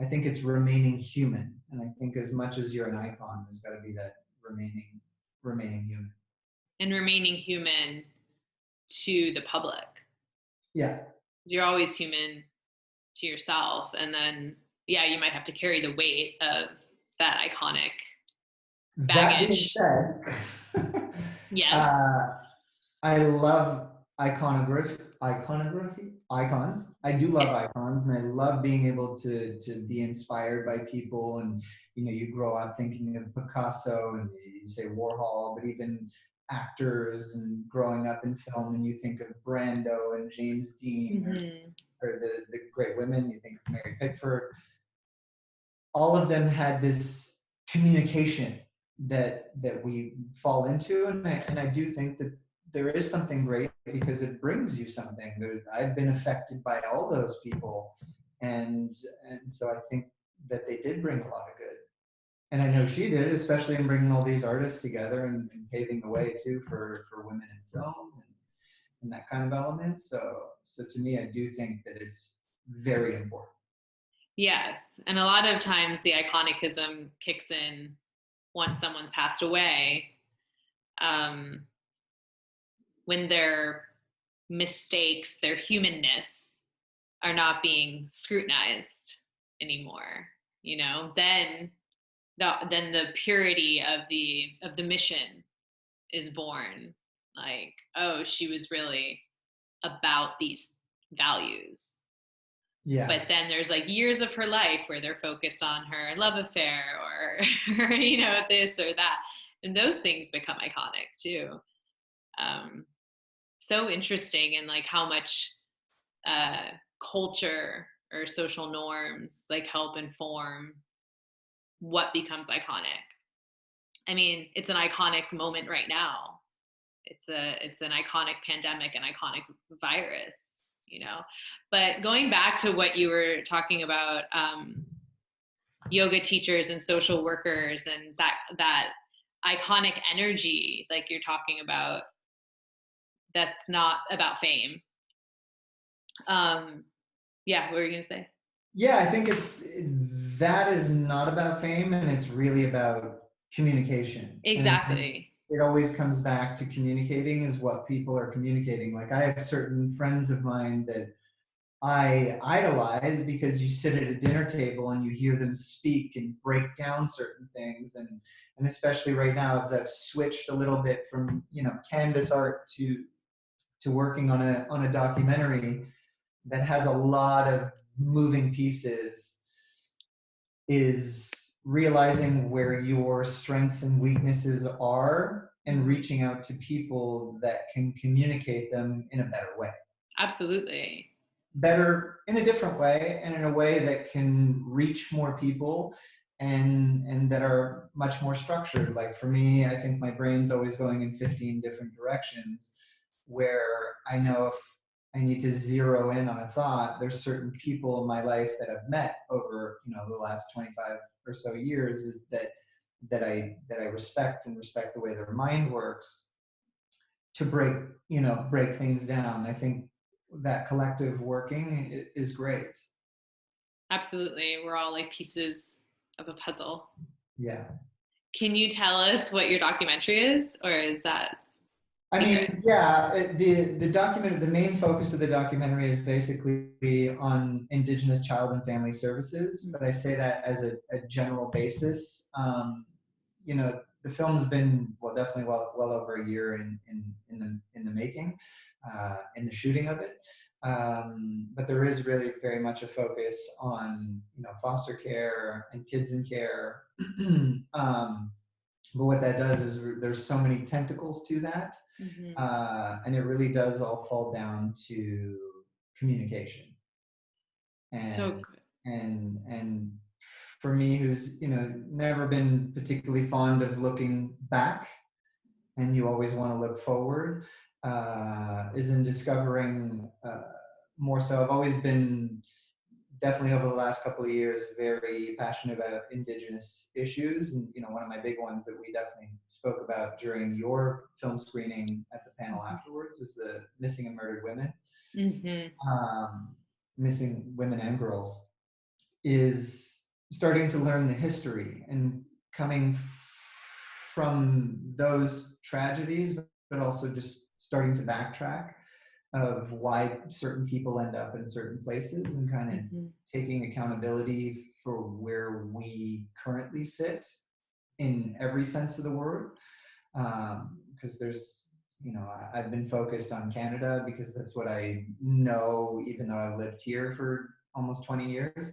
I think it's remaining human. And I think as much as you're an icon, there's got to be that remaining human. And remaining human to the public. Yeah. You're always human to yourself. And then, you might have to carry the weight of that iconic baggage. That being said, yes. I love icons. I do love icons, and I love being able to be inspired by people. And you know, you grow up thinking of Picasso, and you say Warhol, but even actors, and growing up in film, and you think of Brando and James Dean, or the great women, you think of Mary Pickford. All of them had this communication that we fall into, and I do think that there is something great, because it brings you something. I've been affected by all those people, and so I think that they did bring a lot of good. And I know she did, especially in bringing all these artists together, and paving the way too for women in film, and that kind of element. So to me, I do think that it's very important. Yes. And a lot of times the iconicism kicks in once someone's passed away, when their mistakes, their humanness are not being scrutinized anymore, you know, then the purity of the mission is born. Like, oh, she was really about these values. Yeah. But then there's like years of her life where they're focused on her love affair or you know, this or that, and those things become iconic too. So interesting, and like how much culture or social norms like help inform what becomes iconic. I mean, it's an iconic moment right now. It's an iconic pandemic, an iconic virus, you know. But going back to what you were talking about, yoga teachers and social workers and that iconic energy, like you're talking about, that's not about fame. Yeah, what were you gonna say? Yeah, I think that is not about fame, and it's really about communication. Exactly. And it always comes back to communicating is what people are communicating. Like, I have certain friends of mine that I idolize because you sit at a dinner table and you hear them speak and break down certain things. And especially right now, as I've switched a little bit from, you know, canvas art to working on a documentary that has a lot of moving pieces, is realizing where your strengths and weaknesses are and reaching out to people that can communicate them in a better way. Absolutely. Better in a different way, and in a way that can reach more people and that are much more structured. Like for me, I think my brain's always going in 15 different directions, where I know if I need to zero in on a thought, there's certain people in my life that I've met over, you know, the last 25 or so years, is that I respect the way their mind works to break things down. I think that collective working is great. Absolutely. We're all like pieces of a puzzle. Yeah. Can you tell us what your documentary is, or is that secret? I mean, yeah, the main focus of the documentary is basically on Indigenous child and family services, but I say that as a general basis. You know, the film's been definitely well over a year in the making, in the shooting of it. But there is really very much a focus on, you know, foster care and kids in care. But what that does is there's so many tentacles to that, and it really does all fall down to communication. And So good. and for me, who's, you know, never been particularly fond of looking back, and you always want to look forward, is in discovering more so. I've always been, definitely over the last couple of years, very passionate about Indigenous issues. And, you know, one of my big ones that we definitely spoke about during your film screening at the panel afterwards was the missing and murdered women. Missing women and girls, is starting to learn the history and coming from those tragedies, but also just starting to backtrack of why certain people end up in certain places, and kind of taking accountability for where we currently sit in every sense of the word. Because there's, you know, I've been focused on Canada because that's what I know, even though I've lived here for almost 20 years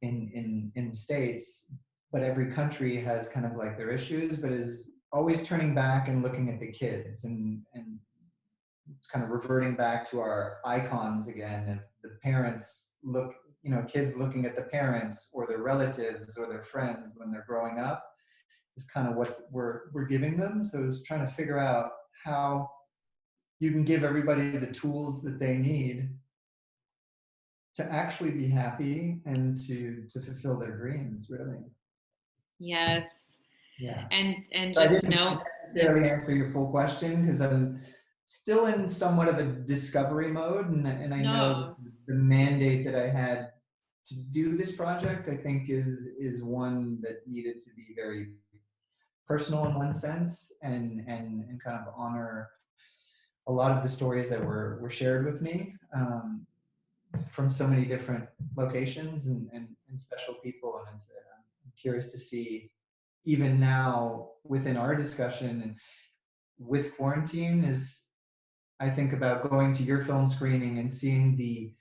in the States. But every country has kind of like their issues, but is always turning back and looking at the kids, and kind of reverting back to our icons again. And the parents look, you know, kids looking at the parents or their relatives or their friends when they're growing up, is kind of what we're giving them. So it's trying to figure out how you can give everybody the tools that they need to actually be happy and to fulfill their dreams, really. Yes. Yeah. And So just I didn't know necessarily answer your full question, because I'm still in somewhat of a discovery mode, and I know the mandate that I had to do this project, I think is one that needed to be very personal in one sense, and kind of honor a lot of the stories that were shared with me from so many different locations and special people. And I'm curious to see, even now within our discussion and with quarantine, is I think about going to your film screening and seeing the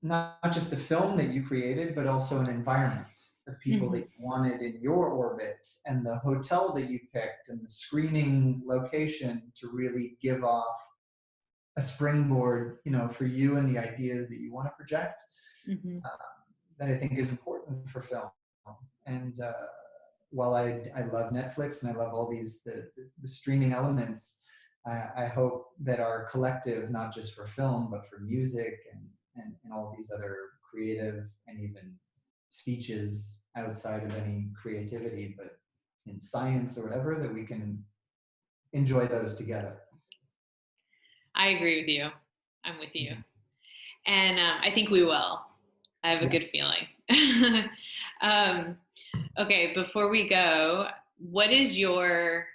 not just the film that you created, but also an environment of people that you wanted in your orbit, and the hotel that you picked, and the screening location to really give off a springboard, for you and the ideas that you want to project. That I think is important for film. And while I love Netflix and I love all these the streaming elements, I hope that our collective, not just for film, but for music and all these other creative and even speeches outside of any creativity, but in science or whatever, that we can enjoy those together. I agree with you. I'm with you. And I think we will. I have a good feeling. Okay, before we go, what is your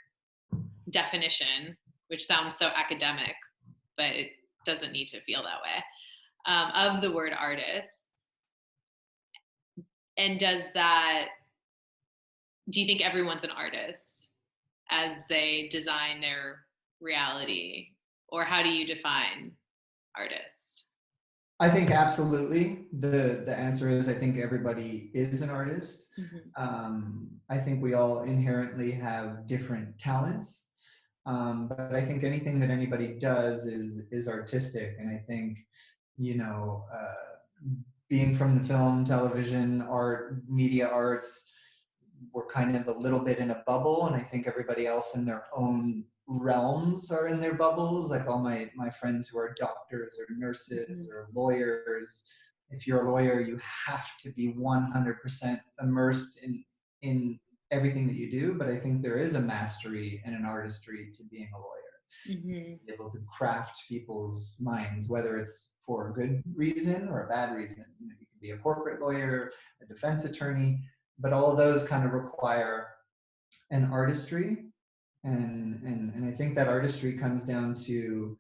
definition, which sounds so academic, but it doesn't need to feel that way, of the word artist? And do you think everyone's an artist as they design their reality? Or how do you define artist? I think absolutely. The answer is, I think everybody is an artist. I think we all inherently have different talents. But I think anything that anybody does is artistic. And I think, being from the film, television, art, media arts, we're kind of a little bit in a bubble. And I think everybody else in their own realms are in their bubbles. Like all my friends who are doctors or nurses or lawyers. If you're a lawyer, you have to be 100% immersed in everything that you do. But I think there is a mastery and an artistry to being a lawyer. Be able to craft people's minds, whether it's for a good reason or a bad reason. You can be a corporate lawyer, a defense attorney, but all of those kind of require an artistry. And I think that artistry comes down to,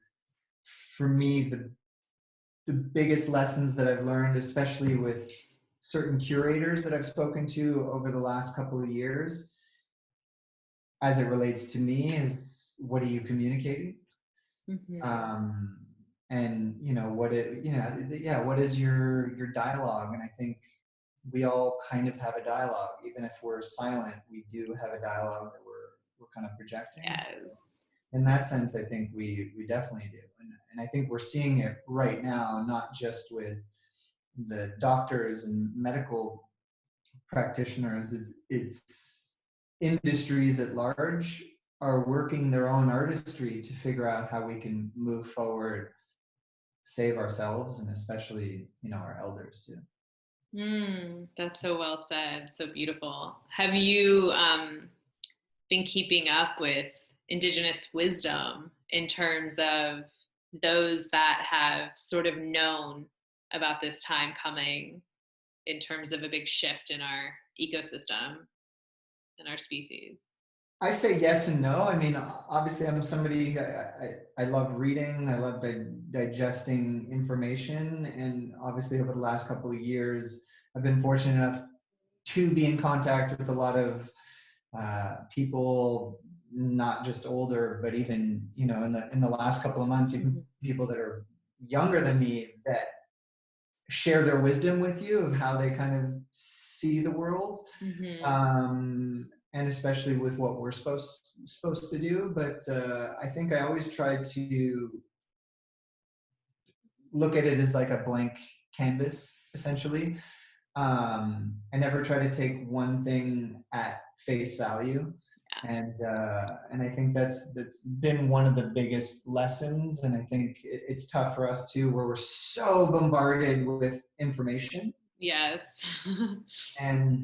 for me, the biggest lessons that I've learned, especially with certain curators that I've spoken to over the last couple of years, as it relates to me, is what are you communicating? And what is your dialogue? And I think we all kind of have a dialogue. Even if we're silent, we do have a dialogue that we're kind of projecting. Yes. So in that sense, I think we definitely do. And I think we're seeing it right now, not just with the doctors and medical practitioners. It's industries at large are working their own artistry to figure out how we can move forward, save ourselves, and especially, our elders too. That's so well said. So beautiful. Have you been keeping up with Indigenous wisdom in terms of those that have sort of known about this time coming, in terms of a big shift in our ecosystem and our species? I say yes and no. I mean, obviously, I'm somebody, I love reading. I love digesting information. And obviously, over the last couple of years, I've been fortunate enough to be in contact with a lot of people, not just older, but even, in the last couple of months, even people that are younger than me that share their wisdom with you of how they kind of see the world. And especially with what we're supposed to do. But I think I always try to look at it as like a blank canvas, essentially. I never try to take one thing at face value. And I think that's been one of the biggest lessons. And I think it's tough for us too, where we're so bombarded with information. Yes. And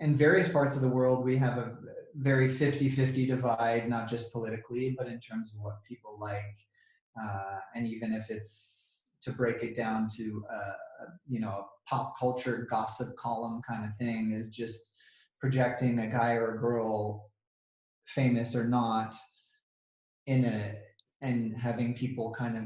in various parts of the world, we have a very 50-50 divide, not just politically, but in terms of what people like. And even if it's to break it down to a pop culture gossip column kind of thing, is just projecting a guy or a girl, famous or not, and having people kind of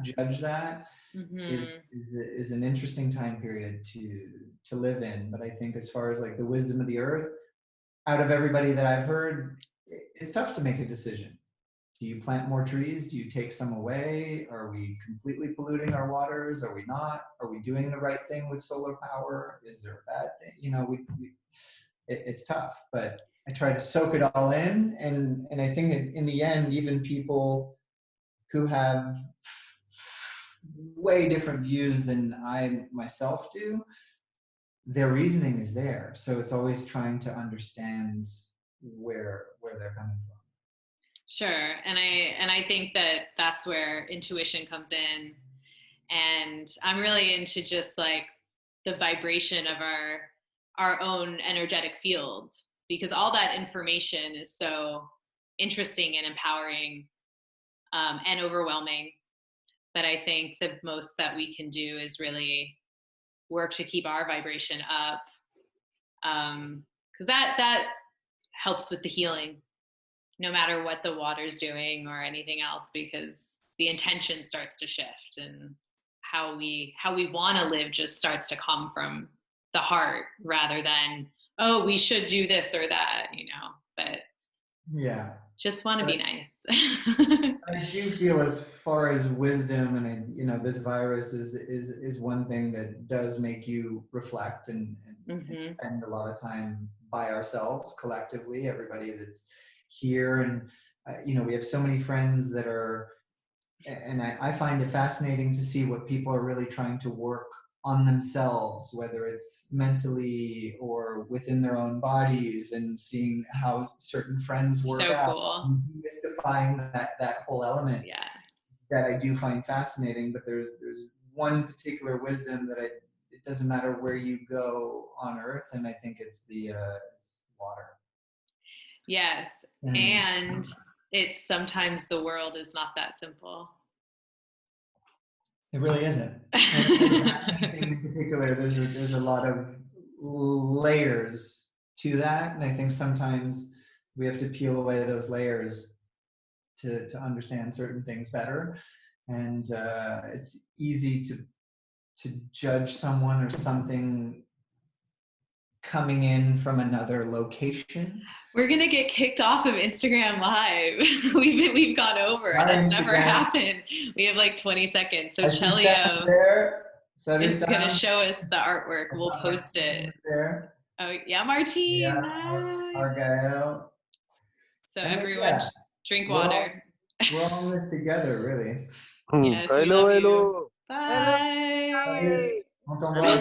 judge that is an interesting time period to live in. But I think as far as like the wisdom of the earth, out of everybody that I've heard, it's tough to make a decision. Do you plant more trees? Do you take some away? Are we completely polluting our waters? Are we not? Are we doing the right thing with solar power? Is there a bad thing? It's tough, but I try to soak it all in. And I think in the end, even people who have way different views than I myself do, their reasoning is there. So it's always trying to understand where they're coming from. Sure. And I think that that's where intuition comes in. And I'm really into just like the vibration of our own energetic field, because all that information is so interesting and empowering and overwhelming. But I think the most that we can do is really work to keep our vibration up, because that helps with the healing, no matter what the water's doing or anything else, because the intention starts to shift, and how we want to live just starts to come from the heart, rather than, oh, we should do this or that, but yeah, just want to be nice. I do feel, as far as wisdom, and this virus is one thing that does make you reflect and spend a lot of time by ourselves collectively, everybody that's here. And we have so many friends that are, and I find it fascinating to see what people are really trying to work on themselves, whether it's mentally or within their own bodies, and seeing how certain friends work So out, cool. demystifying that whole element. Yeah. That I do find fascinating. But there's one particular wisdom that it doesn't matter where you go on Earth, and I think it's it's water. Yes. And it's sometimes the world is not that simple. It really isn't. And that painting in particular, there's a lot of layers to that, and I think sometimes we have to peel away those layers to understand certain things better. And it's easy to judge someone or something coming in from another location. We're gonna get kicked off of Instagram Live. we've gone over. That's never happened. We have like 20 seconds. So Celio is gonna show us the artwork. We'll post it. There. Oh yeah, Martine. Yeah, Argyle. So everyone, drink water. We're all in this together, really. Yes, hello, we love hello. you. Bye. Hello.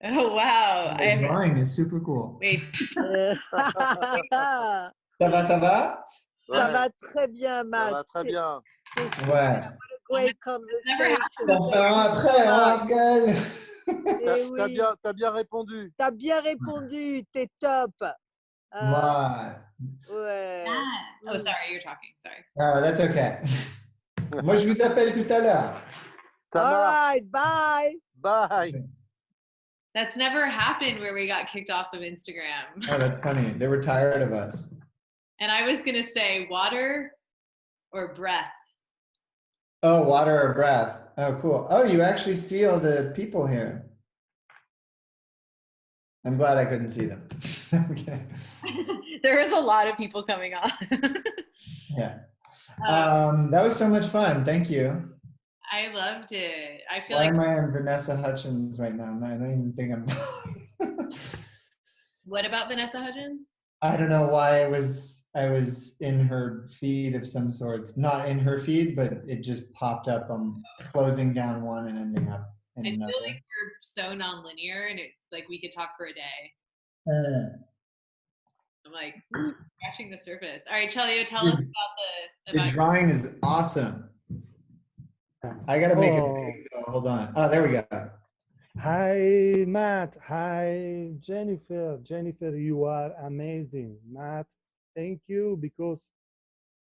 Oh wow! The drawing is super cool. Wait. Ça va, ça va? Ça va très bien, Matt. Ça va très bien. C'est Ouais. what a great conversation. On fait un après, hein, Argyle. T'as bien répondu. T'as bien répondu, t'es top. Ouais. Oh, sorry, you're talking. Sorry. That's okay. Moi, je vous appelle tout à l'heure. Ça All marche. right, bye. Bye. That's never happened where we got kicked off of Instagram. Oh, that's funny. They were tired of us. And I was gonna say water or breath. Oh, water or breath. Oh, cool. Oh, you actually see all the people here. I'm glad I couldn't see them. Okay. There was a lot of people coming on. Yeah. That was so much fun. Thank you. I loved it. I feel Why like. am I on Vanessa Hudgens right now? I don't even think I'm. What about Vanessa Hudgens? I don't know why I was in her feed of some sort. Not in her feed, but it just popped up. I'm closing down one and ending up in another. I feel like we're so nonlinear, and it's like we could talk for a day. I'm like scratching the surface. All right, Celio, tell us about the drawing is awesome. I gotta make it big though. Hold on. Oh, there we go. Hi, Matt. Hi, Jennifer. Jennifer, you are amazing. Matt, thank you, because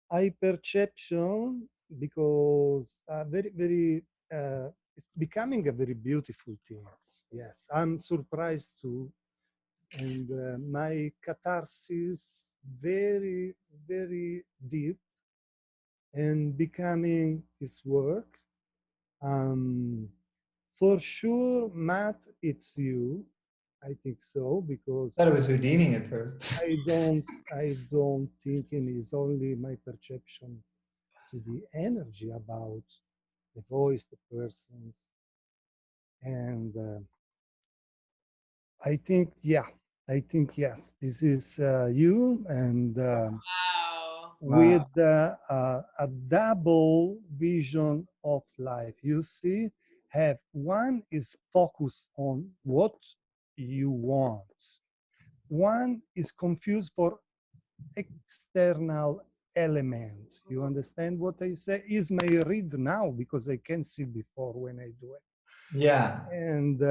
I perception, because very, very it's becoming a very beautiful thing. Yes, I'm surprised too. And my catharsis very, very deep and becoming this work. Um, for sure, Matt, it's you. I think so because Thought it was Houdini at first. I don't think it is only my perception to the energy about the voice, the persons, and I think I think yes, this is you, and Wow. with Wow. a double vision of life. You see, have one is focused on what you want. One is confused for external element. You understand what I say? Is my read now because I can see before when I do it. Yeah. And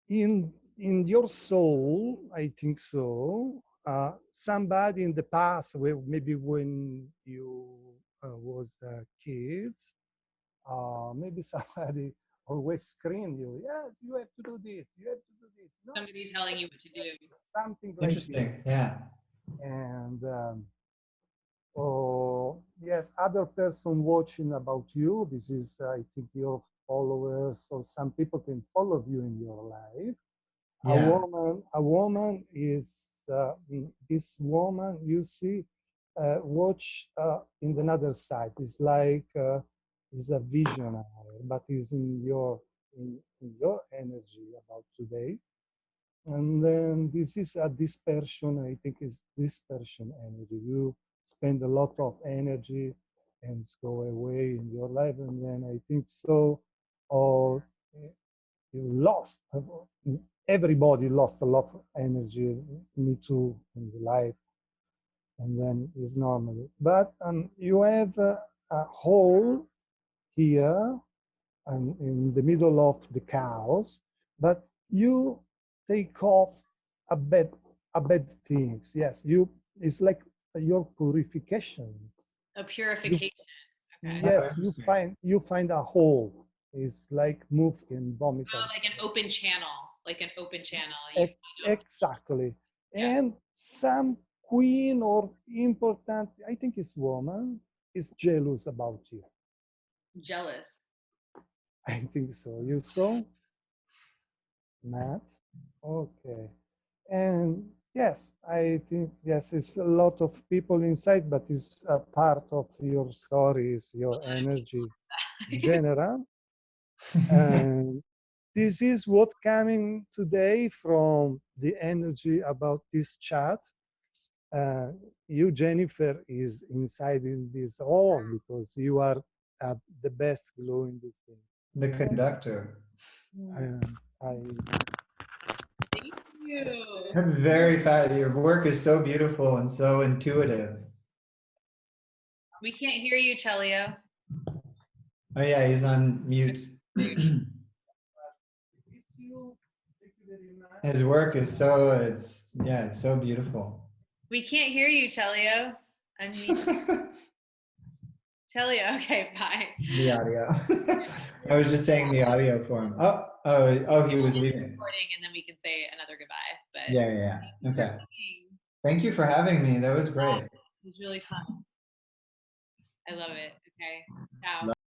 in your soul, I think so. Somebody in the past, maybe when you was a kid, maybe somebody always screamed you. Yes, you have to do this. You have to do this. No, Somebody telling you what to do. something like this. Interesting. Yeah. And oh yes, other person watching about you. This is, I think, your followers or some people can follow you in your life. Yeah. A woman is this woman you see watch in the other side. It's like is a visionary, but is in your energy about today. And then this is a dispersion. I think is dispersion energy. You spend a lot of energy and go away in your life, and then I think so. Or you lost, everybody lost a lot of energy, me too, in the life, and then it's normal. But you have a hole here and in the middle of the chaos, but you take off a bad things. Yes, you, it's like your purification. A purification. Okay. Yes, you find a hole. It's like move and vomit. Oh, like an open channel. Like an open channel. Exactly. Yeah. And some queen or important, I think it's woman, is jealous about you. Jealous. I think so. You saw, Matt? Okay. And yes, I think, yes, it's a lot of people inside, but it's a part of your stories, your energy in general. And this is what coming today from the energy about this chat. You, Jennifer, is inside in this all because you are the best glue in this thing. The conductor. I Thank you. That's very fast. Your work is so beautiful and so intuitive. We can't hear you, Celio. Oh yeah, he's on mute. His work is so, it's so beautiful. We can't hear you, Celio. I mean, Celio. Okay, bye. The audio. I was just saying the audio for him. He was leaving. Recording, and then we can say another goodbye. But Yeah. Okay. Thank you for having me. That was great. It was really fun. I love it. Okay. Ciao.